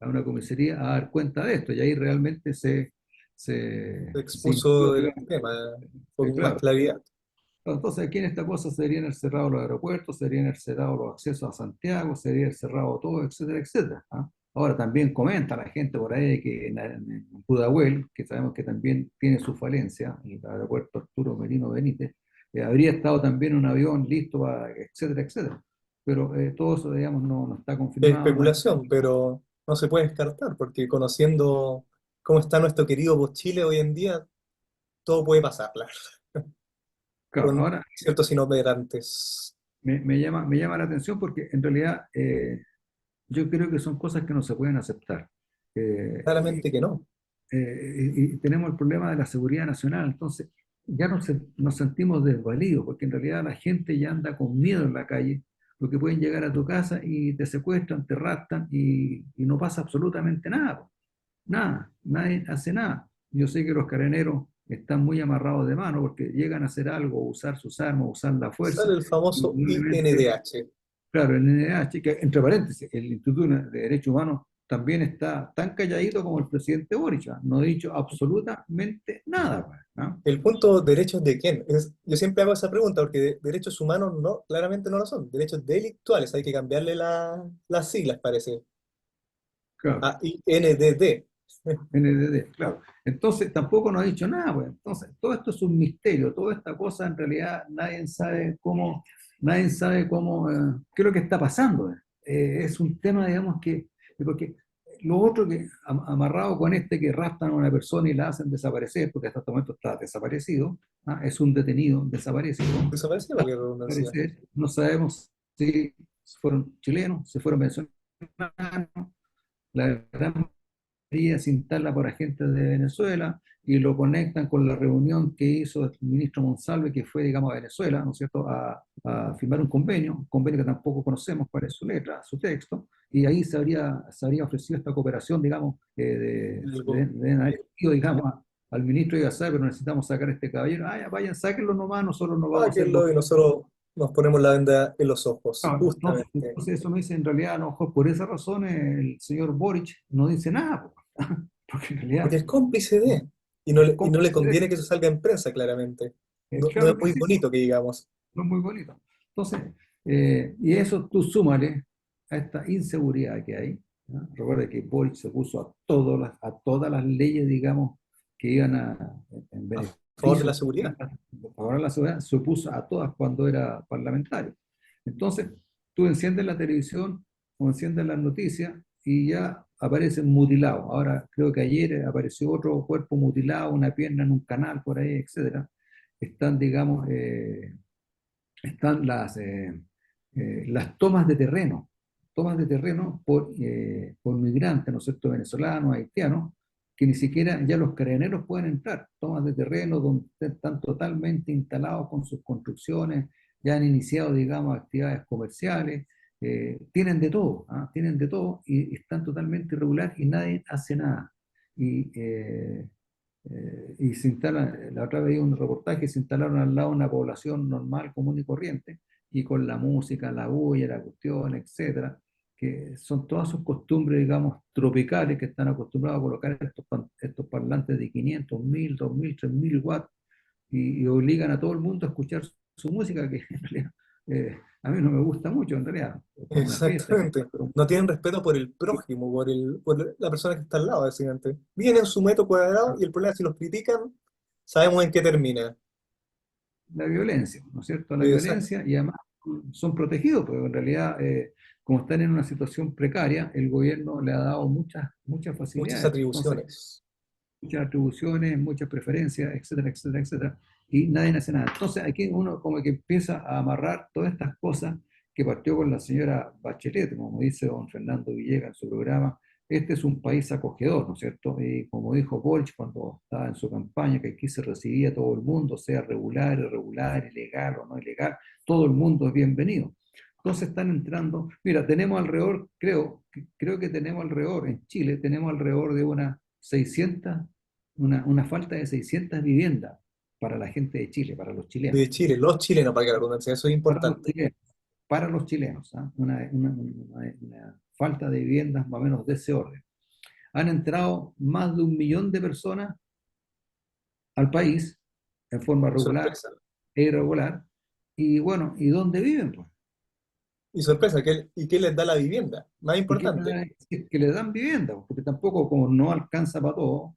a una comisaría, a dar cuenta de esto, y ahí realmente Se se inició, expuso el digamos, tema con más claro. claridad. Entonces, aquí en esta cosa se deberían haber cerrado los aeropuertos, se deberían haber cerrado los accesos a Santiago, se debería haber cerrado todo, etcétera, etcétera, ¿ah? Ahora también comenta la gente por ahí que en Pudahuel, que sabemos que también tiene su falencia, el aeropuerto Arturo Merino Benítez, habría estado también un avión listo, para, etcétera, etcétera. Pero todo eso, digamos, no está Es confirmado, no hay. especulación, pero no se puede descartar, porque conociendo cómo está nuestro querido Chile hoy en día, todo puede pasar, la verdad, Claro, con ahora ciertos inoperantes. me llama la atención porque en realidad yo creo que son cosas que no se pueden aceptar. Claramente que no. Y tenemos el problema de la seguridad nacional, entonces ya nos sentimos desvalidos, porque en realidad la gente ya anda con miedo en la calle, porque pueden llegar a tu casa y te secuestran, te raptan y no pasa absolutamente nada, po. Nada, nadie hace nada. Yo sé que los carabineros están muy amarrados de mano porque llegan a hacer algo, usar sus armas, usar la fuerza, Sale el y famoso obviamente, INDH. claro, el NDH, que entre paréntesis, el Instituto de Derechos Humanos también está tan calladito como el presidente Boric, ¿ah? No ha dicho absolutamente nada, pues, ¿no? El punto derechos de quién. Yo siempre hago esa pregunta porque derechos humanos no, claramente no lo son. Derechos delictuales, hay que cambiarle las siglas, parece. Claro, A INDD. NDD, claro. Entonces tampoco nos ha dicho nada, pues. Entonces, todo esto es un misterio, toda esta cosa en realidad nadie sabe cómo, qué es lo que está pasando. Es un tema, digamos, porque lo otro que, amarrado con este que raptan a una persona y la hacen desaparecer, porque hasta este momento está desaparecido, ¿ah? Es un detenido desaparecido, Desapareció la redundancia. parecer, no sabemos si fueron chilenos, si fueron venezolanos, la gran se instala por agentes de Venezuela y lo conectan con la reunión que hizo el ministro Monsalve, que fue, digamos, a Venezuela, ¿no es cierto?, a firmar un convenio que tampoco conocemos cuál es su letra, su texto, y ahí se habría ofrecido esta cooperación, digamos, Algo. haber ido, digamos, al ministro y a saber, pero necesitamos sacar a este caballero, ah, ya, vayan, sáquenlo nomás, nosotros nos vamos a hacer los. Sáquenlo y nosotros nos ponemos la venda en los ojos, Ah, justamente. entonces eso me dice, en realidad, a lo mejor por esa razón el señor Boric no dice nada, po. Porque en Porque realidad es cómplice de, es y no le cómplice de conviene esto. que eso salga en prensa, claramente. No, no es Claro que muy sí, bonito que digamos. no es muy bonito. Entonces, y eso tú súmale a esta inseguridad que hay, ¿no? Recuerda que Boric se puso a todas las leyes, digamos, que iban en A favor de la beneficio seguridad. a favor de la sociedad, se opuso a todas cuando era parlamentario. Entonces, tú enciendes la televisión o enciendes las noticias y ya aparecen mutilados. Ahora, creo que ayer apareció otro cuerpo mutilado, una pierna en un canal por ahí, etcétera. Están, digamos, están las tomas de terreno por migrantes, ¿no es cierto?, venezolanos, haitianos, que ni siquiera ya los carabineros pueden entrar, tomas de terreno donde están totalmente instalados con sus construcciones, ya han iniciado, digamos, actividades comerciales, tienen de todo, ¿ah? Tienen de todo y están totalmente irregular y nadie hace nada. Y Y se instalan, la otra vez vi un reportaje, se instalaron al lado de una población normal, común y corriente, y con la música, la bulla, la cuestión, etcétera, que son todas sus costumbres, digamos, tropicales, que están acostumbrados a colocar estos parlantes de 500, 1000, 2000, 3000 watts, y obligan a todo el mundo a escuchar su música, que en realidad a mí no me gusta mucho, en realidad, para una fiesta, Exactamente. No tienen respeto por el prójimo, por la persona que está al lado, básicamente. Vienen en su metro cuadrado y el problema es si los critican, sabemos en qué termina. la violencia, ¿no es cierto? La Exacto. violencia y además son protegidos, porque en realidad, como están en una situación precaria, el gobierno le ha dado muchas Muchas facilidades, entonces, atribuciones. muchas atribuciones, muchas preferencias, etcétera, etcétera, etcétera, y nadie hace nada. Entonces, aquí uno como que empieza a amarrar todas estas cosas que partió con la señora Bachelet, como dice don Fernando Villegas en su programa. Este es un país acogedor, ¿no es cierto? Y como dijo Boric cuando estaba en su campaña, que aquí se recibía a todo el mundo, sea regular, irregular, ilegal o no ilegal, todo el mundo es bienvenido. Entonces están entrando, mira, tenemos alrededor, creo que tenemos alrededor, en Chile tenemos alrededor de unas 600, una falta de 600 viviendas para la gente de Chile, para los chilenos, De Chile, los chilenos, para que la redundancia, eso es para los importante. chilenos, para los chilenos, ¿ah? Una falta de viviendas más o menos de ese orden. Han entrado más de 1 millón de personas al país en forma regular Sorpresa. e irregular, y bueno, ¿y dónde viven, pues? Y sorpresa, ¿y qué les da la vivienda? Más ¿Y qué importante. pasa? Es que le dan vivienda, porque tampoco, como no alcanza para todo,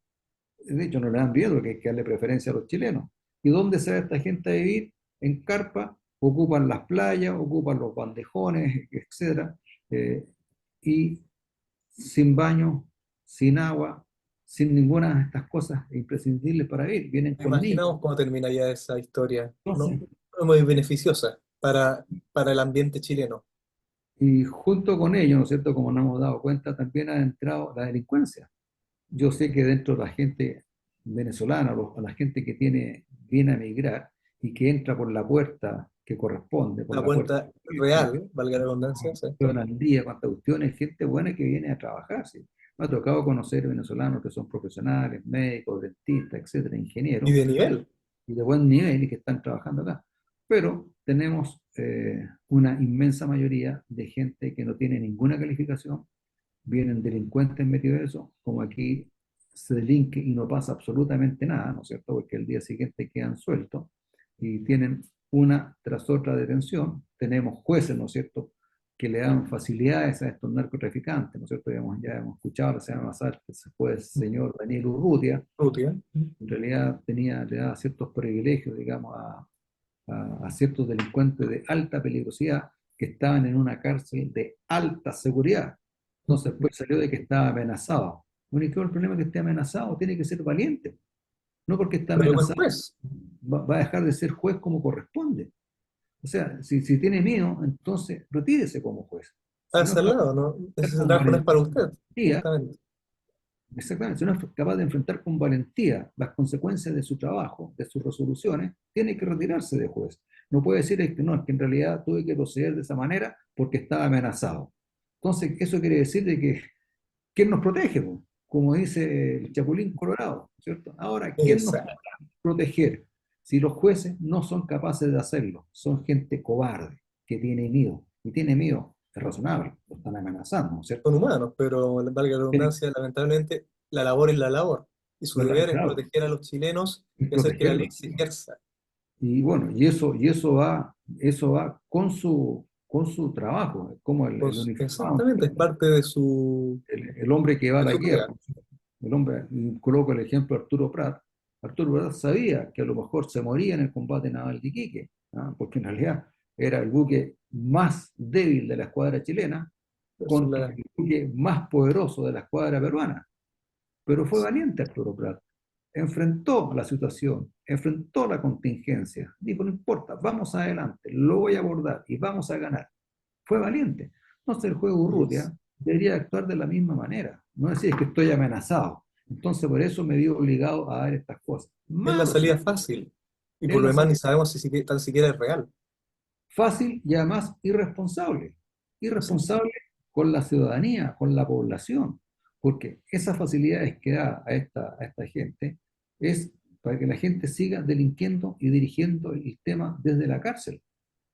de hecho no le dan vivienda porque hay que darle preferencia a los chilenos. ¿Y dónde se va esta gente a vivir? En carpa, ocupan las playas, ocupan los bandejones, etcétera, eh, y sin baño, sin agua, sin ninguna de estas cosas imprescindibles para vivir. Vienen con niños. Imaginamos cómo terminaría esa historia. No, Entonces, no es muy beneficiosa para el ambiente chileno. y junto con ello, ¿no es cierto? Como nos hemos dado cuenta, también ha entrado la delincuencia. Yo sé que dentro de la gente venezolana, a la gente que viene a migrar y que entra por la puerta que corresponde, por La la puerta cuenta real, valga la redundancia, sí. al día, cuánta cuestiones, gente buena que viene a trabajar. ¿Sí? Me ha tocado conocer venezolanos que son profesionales, médicos, dentistas, etcétera, Y ingenieros, de nivel. y de buen nivel y que están trabajando acá. Pero tenemos una inmensa mayoría de gente que no tiene ninguna calificación, vienen delincuentes metidos en eso, como aquí se delinque y no pasa absolutamente nada, ¿no es cierto? Porque el día siguiente quedan sueltos y tienen una tras otra detención. Tenemos jueces, ¿no es cierto?, que le dan facilidades a estos narcotraficantes, ¿no es cierto? Ya hemos escuchado la semana pasada que se fue el señor Daniel Urrutia, Rutia. en realidad le daba ciertos privilegios, digamos, a ciertos delincuentes de alta peligrosidad que estaban en una cárcel de alta seguridad. Entonces, pues salió de que estaba amenazado. Bueno, ¿y qué es el problema que esté amenazado? Tiene que ser valiente. No porque está Pero buen amenazado juez. va a dejar de ser juez como corresponde. O sea, si tiene miedo, entonces retírese como juez. Si no es Hacia al capaz lado, ¿no? de enfrentar Ese con trabajo no es para usted, valentía, justamente. exactamente, si no es capaz de enfrentar con valentía las consecuencias de su trabajo, de sus resoluciones, tiene que retirarse de juez. No puede decir es que no, es que en realidad tuve que proceder de esa manera porque estaba amenazado. Entonces, eso quiere decir de que ¿quién nos protege, po? Como dice el Chapulín Colorado, ¿cierto? Ahora, ¿quién nos va Exacto. a proteger si los jueces no son capaces de hacerlo? Son gente cobarde, que tiene miedo. Y tiene miedo, es razonable, lo están amenazando, ¿no es cierto? Son humanos, pero valga la Tienen redundancia, lamentablemente, la labor es la labor. Y su deber es claro, proteger a los chilenos es y hacer que la ley protegerlos. se ejerza. Y bueno, eso va con su trabajo, es como el Pues, uniformado, exactamente, es parte el hombre que va a de la su guerra. pega. El hombre, y coloco el ejemplo de Arturo Prat. Arturo Prat sabía que a lo mejor se moría en el combate naval de Iquique, ¿ah? Porque en realidad era el buque más débil de la escuadra chilena Versus contra la- el buque más poderoso de la escuadra peruana. Pero fue valiente Arturo Prat. Enfrentó la situación, enfrentó la contingencia. Dijo, no importa, vamos adelante, lo voy a abordar y vamos a ganar. Fue valiente. Entonces el juego es, Urrutia debería actuar de la misma manera. No decir es que estoy amenazado. Entonces por eso me vi obligado a dar estas cosas. es la Malo, sí, salida fácil. Y es por lo la demás ni salida sabemos si tan siquiera es real. fácil y además irresponsable. Exacto. Irresponsable con la ciudadanía, con la población. Porque esas facilidades que da a esta gente es para que la gente siga delinquiendo y dirigiendo el tema desde la cárcel.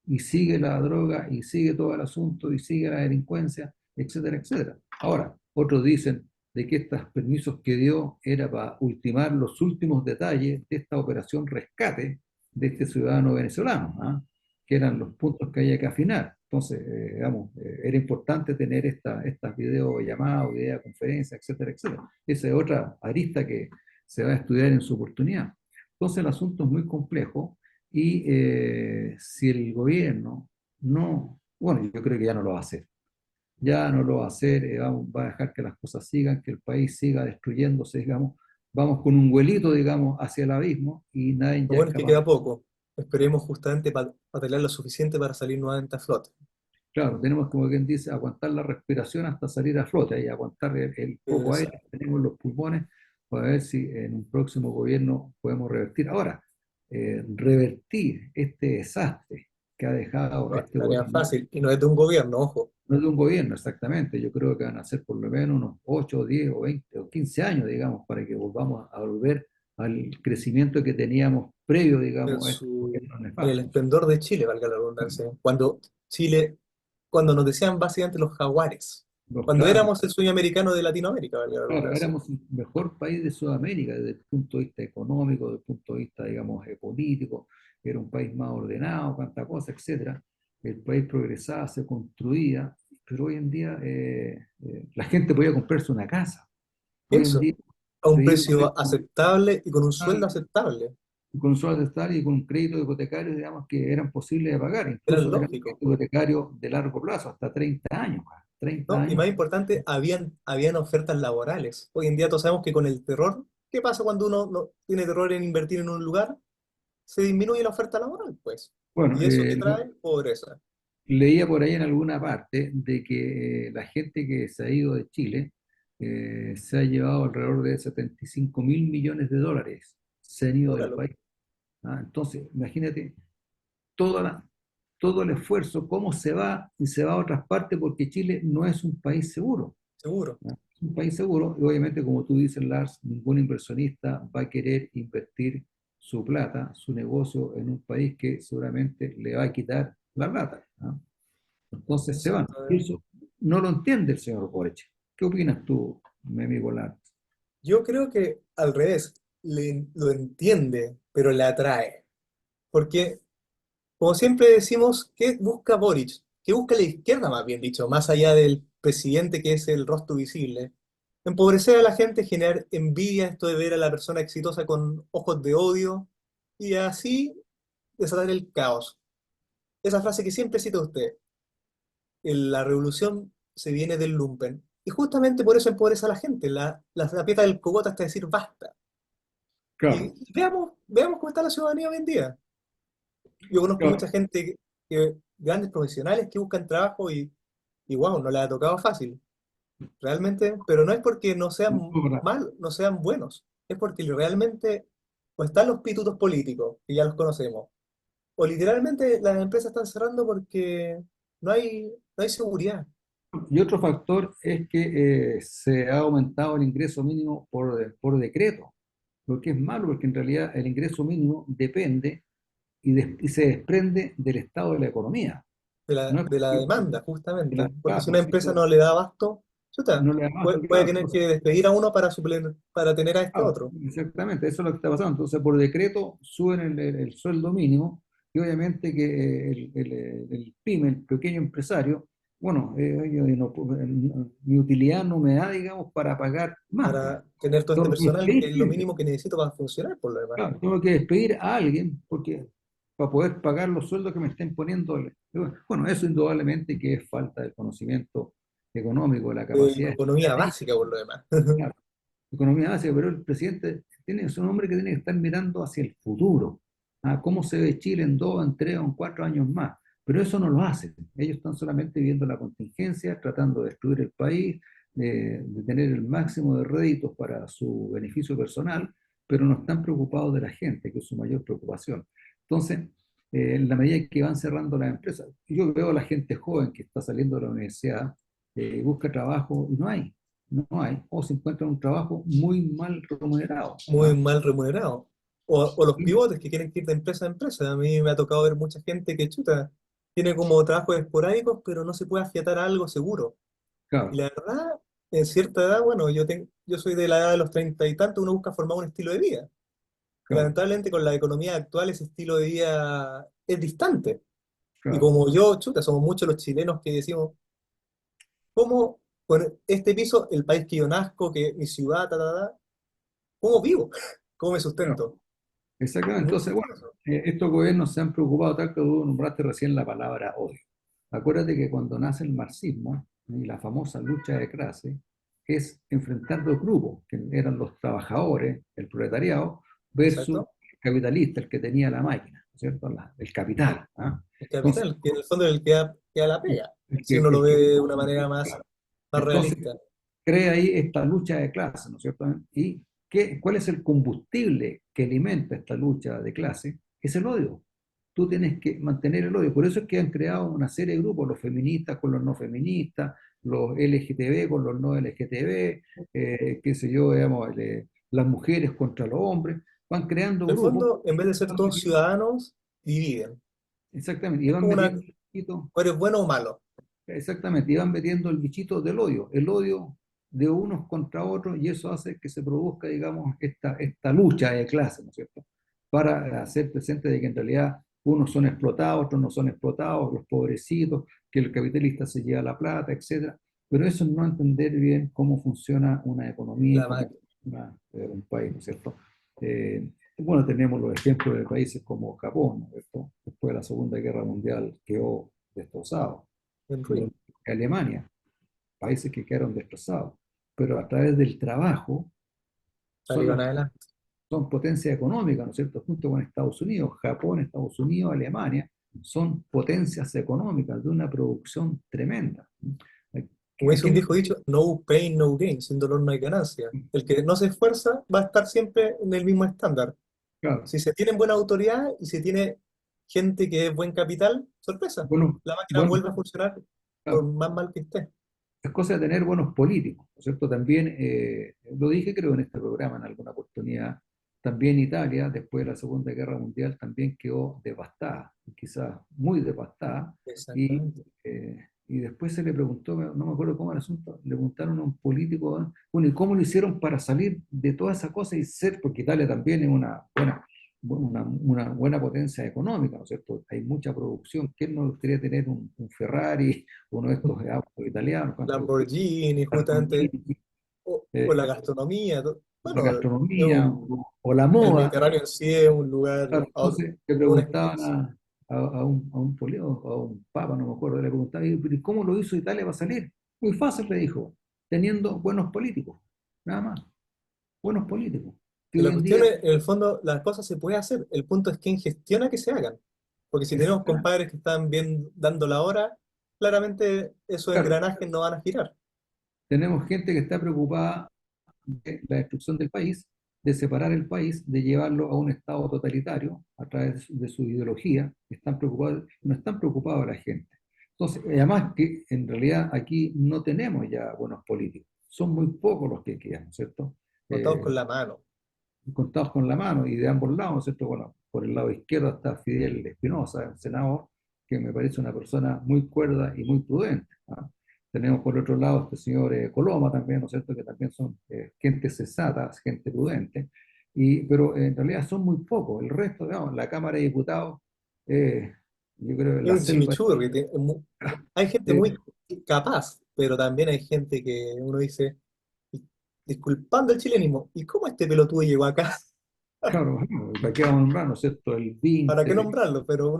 Y sigue la droga, y sigue todo el asunto, y sigue la delincuencia, etcétera, etcétera. Ahora, otros dicen de que estos permisos que dio era para ultimar los últimos detalles de esta operación rescate de este ciudadano venezolano, ¿ah? Que eran los puntos que había que afinar. Entonces, digamos, era importante tener estas videollamadas, videoconferencias, etcétera, etcétera. Esa es otra arista que se va a estudiar en su oportunidad. Entonces, el asunto es muy complejo y si el gobierno no, bueno, yo creo que ya no lo va a hacer, ya no lo va a hacer, va a dejar que las cosas sigan, que el país siga destruyéndose, digamos, vamos con un vuelito, digamos, hacia el abismo y nadie Lo ya es bueno es que capaz. queda poco. Esperemos justamente para pelear lo suficiente para salir nuevamente a flote. Claro, tenemos como quien dice, aguantar la respiración hasta salir a flote y aguantar el poco aire Exacto. que tenemos en los pulmones para ver si en un próximo gobierno podemos revertir. Ahora, revertir este desastre que ha dejado No es este tarea gobierno. fácil y no es de un gobierno, ojo. No de un gobierno exactamente, yo creo que van a ser por lo menos unos 8, 10 o 20 o 15 años, digamos, para que volvamos a volver al crecimiento que teníamos previo, En digamos, a estos su, gobiernos en el nefastos. esplendor de Chile, valga la redundancia. Cuando Chile, cuando nos decían básicamente los jaguares. Cuando Claro, éramos el sueño americano de Latinoamérica, valga la claro, redundancia. éramos el mejor país de Sudamérica desde el punto de vista económico, desde el punto de vista, digamos, político, era un país más ordenado, cuánta cosa, etcétera. El país progresaba, se construía, pero hoy en día la gente podía comprarse una casa. Hoy en Eso, día a un pedimos precio aceptable y con un sueldo algo aceptable. con sueldo de estar y con créditos hipotecarios, digamos, que eran posibles de pagar, Era incluso eran créditos lógico. hipotecarios de largo plazo, hasta 30 años, 30 ¿No? Y años. más importante, habían ofertas laborales. Hoy en día todos sabemos que con el terror, ¿qué pasa cuando uno no tiene terror en invertir en un lugar? Se disminuye la oferta laboral, pues. Bueno, Y eso que trae pobreza. leía por ahí en alguna parte de que la gente que se ha ido de Chile se ha llevado alrededor de 75.000 millones de dólares, se han ido del Óralo, país. ¿Ah? Entonces, imagínate toda la- todo el esfuerzo, cómo se va y se va a otras partes porque Chile no es un país seguro. seguro. ¿No? Es un país seguro y obviamente, como tú dices, Lars, ningún inversionista va a querer invertir su plata, su negocio en un país que seguramente le va a quitar la plata, ¿no? Entonces se van. Y Exactamente. eso no lo entiende el señor Boric. ¿Qué opinas tú, mi amigo Lars? Yo creo que al revés, lo entiende, pero le atrae. Porque, como siempre decimos, ¿qué busca Boric? ¿Qué busca la izquierda, más bien dicho, más allá del presidente que es el rostro visible? Empobrecer a la gente, generar envidia, esto de ver a la persona exitosa con ojos de odio y así desatar el caos. Esa frase que siempre cita usted, la revolución se viene del lumpen. Y justamente por eso empobrece a la gente, la aprieta del cogote hasta decir basta. Claro, Y veamos cómo está la ciudadanía hoy en día. Yo conozco claro. mucha gente, grandes profesionales que buscan trabajo y wow, no les ha tocado fácil, realmente, pero no es porque no sean mal, no sean buenos, es porque realmente o están los pitutos políticos, que ya los conocemos, o literalmente las empresas están cerrando porque no hay seguridad. Y otro factor es que se ha aumentado el ingreso mínimo por decreto, lo que es malo porque en realidad el ingreso mínimo depende y se desprende del estado de la economía. de la, No es de la porque, demanda, justamente. Porque si claro, una si empresa esto no le da abasto, chuta, no le da más, puede claro, tener entonces, que despedir a uno para tener a este claro, otro. exactamente, eso es lo que está pasando. Entonces, por decreto suben el sueldo mínimo y obviamente que el pyme, el pequeño empresario, bueno, yo mi utilidad no me da, digamos, para pagar más. Para tener todo este Tengo que personal, que despedir es lo gente. mínimo que necesito para funcionar, por lo demás. Claro, tengo que despedir a alguien porque para poder pagar los sueldos que me estén poniendo. Bueno, eso indudablemente que es falta de conocimiento económico, de la capacidad Economía básica, estratégica, por lo demás. claro, economía básica, pero el presidente es un hombre que tiene que estar mirando hacia el futuro, a cómo se ve Chile en 2, en 3 o en 4 años más. Pero eso no lo hacen. Ellos están solamente viendo la contingencia, tratando de destruir el país, de tener el máximo de réditos para su beneficio personal, pero no están preocupados de la gente, que es su mayor preocupación. Entonces, en la medida que van cerrando las empresas, yo veo a la gente joven que está saliendo de la universidad, busca trabajo y no hay. no hay, o se encuentran un trabajo muy mal remunerado. muy ¿Ah? mal remunerados. O los Y, pivotes que quieren ir de empresa a empresa. A mí me ha tocado ver mucha gente que chuta, tiene como trabajos esporádicos, pero no se puede afiatar a algo seguro. Y claro, la verdad, en cierta edad, bueno, yo soy de la edad de los 30 y tantos, uno busca formar un estilo de vida. Y claro, lamentablemente con la economía actual ese estilo de vida es distante. Y claro. como yo, chuta, somos muchos los chilenos que decimos, ¿cómo con este piso, el país que yo nazco, que mi ciudad, cómo vivo? ¿Cómo me Claro. sustento? Exactamente. Muy Entonces, triste bueno, eso. estos gobiernos se han preocupado, tal que tú nombraste recién la palabra odio. Acuérdate que cuando nace el marxismo y la famosa lucha de clase es enfrentar dos grupos, que eran los trabajadores, el proletariado, versus Exacto. el capitalista, el que tenía la máquina, ¿no es cierto? El capital. ¿Ah? El Entonces, capital, que en el fondo es el que da la pega, el si que, uno lo el ve que, de una manera más entonces realista. crea ahí esta lucha de clases, ¿no es cierto? ¿Y cuál es el combustible que alimenta esta lucha de clase? Es el odio. Tú tienes que mantener el odio. Por eso es que han creado una serie de grupos, los feministas con los no feministas, los LGTB con los no LGTB, qué sé yo, digamos, las mujeres contra los hombres. Van creando En el grupos, fondo, en vez de ser van todos metiendo, ciudadanos, dividen. exactamente, y Es van como metiendo un poquito. o eres bueno o malo. Exactamente, iban metiendo el bichito del odio, el odio de unos contra otros, y eso hace que se produzca, digamos, esta lucha de clase, ¿no es cierto? Para hacer presente de que en realidad unos son explotados, otros no son explotados, los pobrecitos, que el capitalista se lleva la plata, etcétera. Pero eso es no entender bien cómo funciona una economía y La cómo máquina. funciona un país, ¿no es cierto? Bueno, tenemos los ejemplos de países como Japón, ¿no es cierto? Después de la Segunda Guerra Mundial quedó destrozado, En lo ruin. Alemania, países que quedaron desplazados, pero a través del trabajo son, Salió las, adelante. son potencias económicas, ¿no es cierto? Junto con Estados Unidos, Japón, Estados Unidos, Alemania, son potencias económicas de una producción tremenda. Como dice un ¿Quién? viejo dicho, no pain, no gain. Sin dolor no hay ganancia. El que no se esfuerza va a estar siempre en el mismo estándar. Claro, Si se tiene buena autoridad y se tiene gente que es buen capital, sorpresa. bueno, La máquina bueno, vuelve a funcionar por claro, más mal que esté. es cosa de tener buenos políticos, ¿no es cierto? También, lo dije creo en este programa en alguna oportunidad, también Italia, después de la Segunda Guerra Mundial, también quedó devastada, quizás muy devastada, y, Exactamente. y después se le preguntó, no me acuerdo cómo era el asunto, le preguntaron a un político, ¿eh? Bueno, ¿y cómo lo hicieron para salir de toda esa cosa y ser, porque Italia también es una buena potencia económica, ¿no es cierto? Hay mucha producción. ¿Quién no gustaría tener un Ferrari, uno de estos autos italianos? ¿Cuánto Lamborghini, justamente, Lamborghini, o eh, la gastronomía. la Bueno, gastronomía o la el moda? Mediterráneo en sí es un lugar, Claro, entonces le es una preguntaban experiencia. a un político, a un papa, no me acuerdo, le preguntaban, ¿y cómo lo hizo Italia para salir? Muy fácil, le dijo, teniendo buenos políticos, nada más, buenos políticos. Que Y hoy la en cuestión día, es, en el fondo, las cosas se pueden hacer. El punto es quién gestiona que se hagan. Porque si tenemos exactamente, compadres que están bien dando la hora, claramente esos claro, engranajes no van a girar. tenemos gente que está preocupada de la destrucción del país, de separar el país, de llevarlo a un estado totalitario a través de su ideología, están preocupados, no están preocupados la gente. Entonces, además que en realidad aquí no tenemos ya buenos políticos, son muy pocos los que quedan, ¿cierto? Contados Eh, con la mano. contados con la mano y de ambos lados, ¿cierto? Bueno, por el lado izquierdo está Fidel Espinosa, el senador, que me parece una persona muy cuerda y muy prudente. ¿Ah? Tenemos por otro lado este señor Coloma también, ¿no es cierto? Que también son gente sensata, gente prudente, pero en realidad son muy pocos. El resto, digamos, la Cámara de Diputados, yo creo que Es la un selva, chimichurri. Hay gente eh, muy capaz, pero también hay gente que uno dice, "Y- disculpando el chilenismo, ¿y cómo este pelotudo llegó acá? claro, bueno, ¿para qué vamos a nombrar, ¿no es cierto? El ¿Para qué 20, nombrarlo? Pero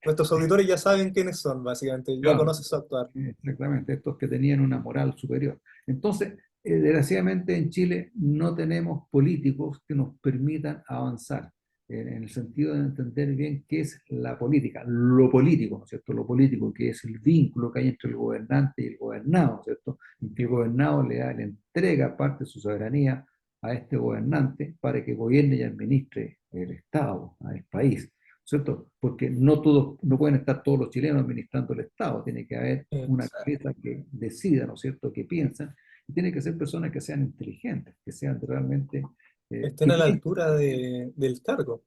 nuestros auditores ya saben quiénes son, básicamente, ya claro, conocen su actuar. exactamente, estos que tenían una moral superior. Entonces, desgraciadamente en Chile no tenemos políticos que nos permitan avanzar, en el sentido de entender bien qué es la política, lo político, ¿no es cierto? Lo político, que es el vínculo que hay entre el gobernante y el gobernado, ¿no es cierto? En que el gobernado le entrega parte de su soberanía a este gobernante para que gobierne y administre el Estado, el país. ¿Cierto? Porque no todos, no pueden estar todos los chilenos administrando el Estado, tiene que haber una Exacto. cabeza que decida, ¿no es cierto?, que piensa, Tiene que ser personas que sean inteligentes, que sean realmente, Estén a la altura del cargo.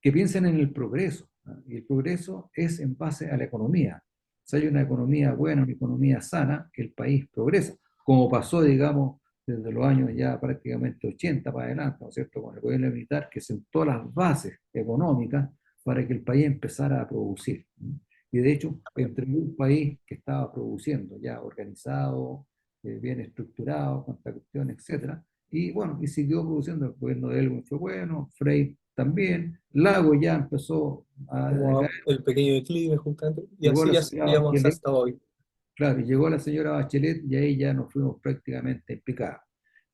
que piensen en el progreso, ¿no? Y el progreso es en base a la economía. Si hay una economía buena, una economía sana, el país progresa, como pasó, digamos, desde los años ya prácticamente 80 para adelante, ¿no es cierto?, con el gobierno militar que sentó las bases económicas para que el país empezara a producir, ¿no? Y de hecho, entre un país que estaba produciendo, ya organizado, bien estructurado, con esta cuestión, etcétera, y bueno, y siguió produciendo. El gobierno de Elwin fue bueno, Frey también, Lago ya empezó a decaer, Como el pequeño declive, justamente, y llegó la así señora digamos Bachelet, hasta hoy. claro, y llegó la señora Bachelet y ahí ya nos fuimos prácticamente picados.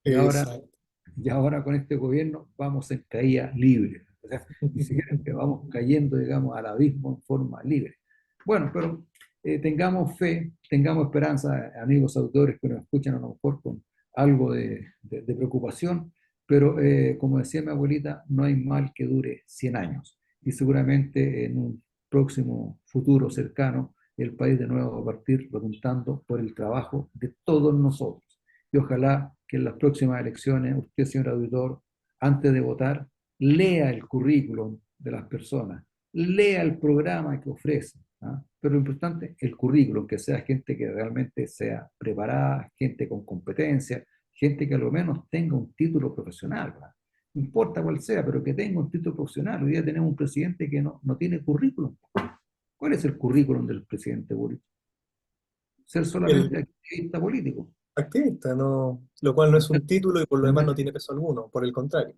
Y ahora, Exacto. y ahora con este gobierno vamos en caída libre, o sea, ni siquiera es que vamos cayendo, digamos, al abismo en forma libre. Bueno, pero tengamos fe, tengamos esperanza, amigos autores que nos escuchan a lo mejor con algo de preocupación, pero como decía mi abuelita, no hay mal que dure 100 años. Y seguramente en un próximo futuro cercano, el país de nuevo va a partir repuntando por el trabajo de todos nosotros. Y ojalá que en las próximas elecciones, usted, señor auditor, antes de votar, lea el currículum de las personas, lea el programa que ofrece, ¿ah? Pero lo importante, el currículum, que sea gente que realmente sea preparada, gente con competencia, gente que a lo menos tenga un título profesional, ¿verdad? No importa cuál sea, pero que tenga un título profesional. Hoy día tenemos un presidente que no tiene currículum. ¿Cuál es el currículum del presidente Boric? Ser solamente El activista político. activista, no, lo cual no es un título y por lo demás no tiene peso alguno, por el contrario.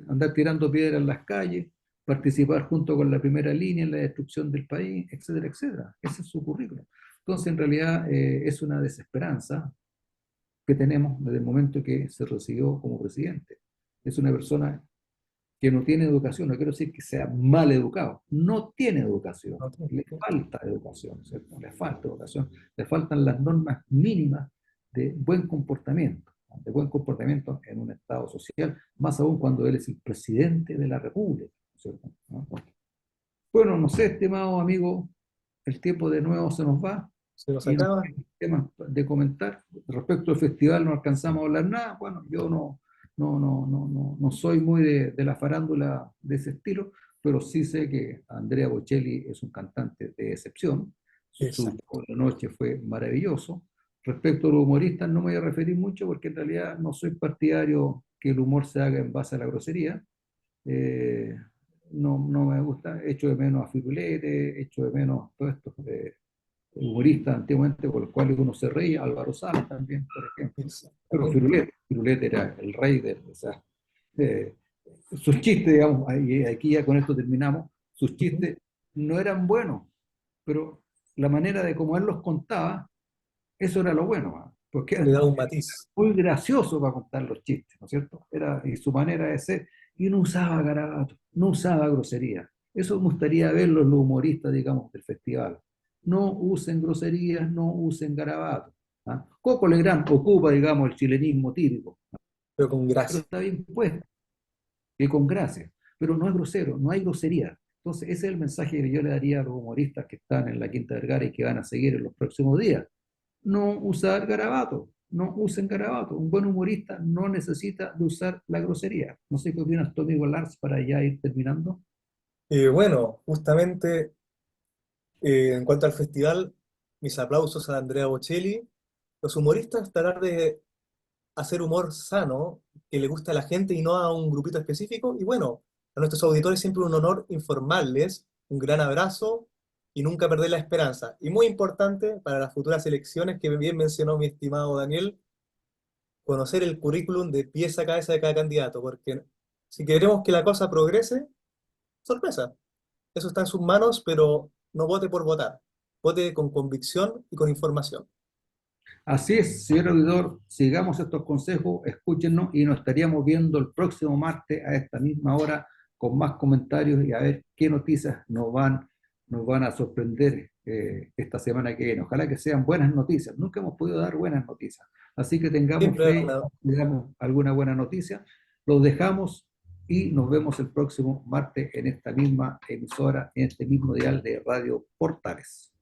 Andar tirando piedras en las calles, participar junto con la primera línea en la destrucción del país, etcétera, etcétera. Ese es su currículum. Entonces, en realidad, es una desesperanza que tenemos desde el momento que se recibió como presidente. Es una persona que no tiene educación, no quiero decir que sea mal educado, no tiene educación, No tiene. le falta educación, ¿cierto? Le falta educación, le faltan las normas mínimas de buen comportamiento en un Estado social, más aún cuando él es el presidente de la República, ¿cierto? ¿No? Bueno, no sé, estimado amigo, el tiempo de nuevo se nos va Se nos y nos acaba. quedan temas de comentar. Respecto al festival no alcanzamos a hablar nada. Bueno, yo no soy muy de la farándula de ese estilo, pero sí sé que Andrea Bocelli es un cantante de excepción. Su Exacto. show de noche fue maravilloso. Respecto a los humoristas no me voy a referir mucho porque en realidad no soy partidario que el humor se haga en base a la grosería. Eh, no me gusta, echo de menos a Firulete, echo de menos todos estos humoristas antiguamente por los cuales uno se reía, Álvaro Salas también, por ejemplo. Pero Exactamente. Firulete era el rey de, o sea, eh, sus chistes, digamos, y aquí ya con esto terminamos, sus Ujú. chistes no eran buenos, pero la manera de cómo él los contaba, eso era lo bueno, ¿ah? Porque Le era da un matiz. muy gracioso para contar los chistes, ¿no es cierto? Era, y su manera de ser, y no usaba garabatos, no usaba grosería. Eso me gustaría ver los humoristas, digamos, del festival. No usen groserías, no usen garabatos, ¿ah? Coco Legrand ocupa, digamos, el chilenismo típico, Pero con pero gracia. está bien puesto y con gracia, pero no es grosero, no hay grosería. Entonces, ese es el mensaje que yo le daría a los humoristas que están en la Quinta Vergara y que van a seguir en los próximos días. No usar garabato, no usen garabato. Un buen humorista no necesita de usar la grosería. No sé qué opinas tu amigo Lars para ya ir terminando. Bueno, justamente en cuanto al festival, mis aplausos a Andrea Bocelli. Los humoristas tratar de hacer humor sano, que le gusta a la gente y no a un grupito específico. Y bueno, a nuestros auditores siempre un honor informarles, un gran abrazo y nunca perder la esperanza. Y muy importante para las futuras elecciones, que bien mencionó mi estimado Daniel, conocer el currículum de pieza a cabeza de cada candidato, porque si queremos que la cosa progrese, sorpresa, eso está en sus manos, pero no vote por votar, vote con convicción y con información. Así es, señor auditor, sigamos estos consejos, escúchenos y nos estaríamos viendo el próximo martes a esta misma hora con más comentarios y a ver qué noticias nos van a sorprender esta semana que viene. Ojalá que sean buenas noticias. Nunca hemos podido dar buenas noticias. Así que tengamos Siempre fe y damos alguna buena noticia. Los dejamos y nos vemos el próximo martes en esta misma emisora, en este mismo dial de Radio Portales.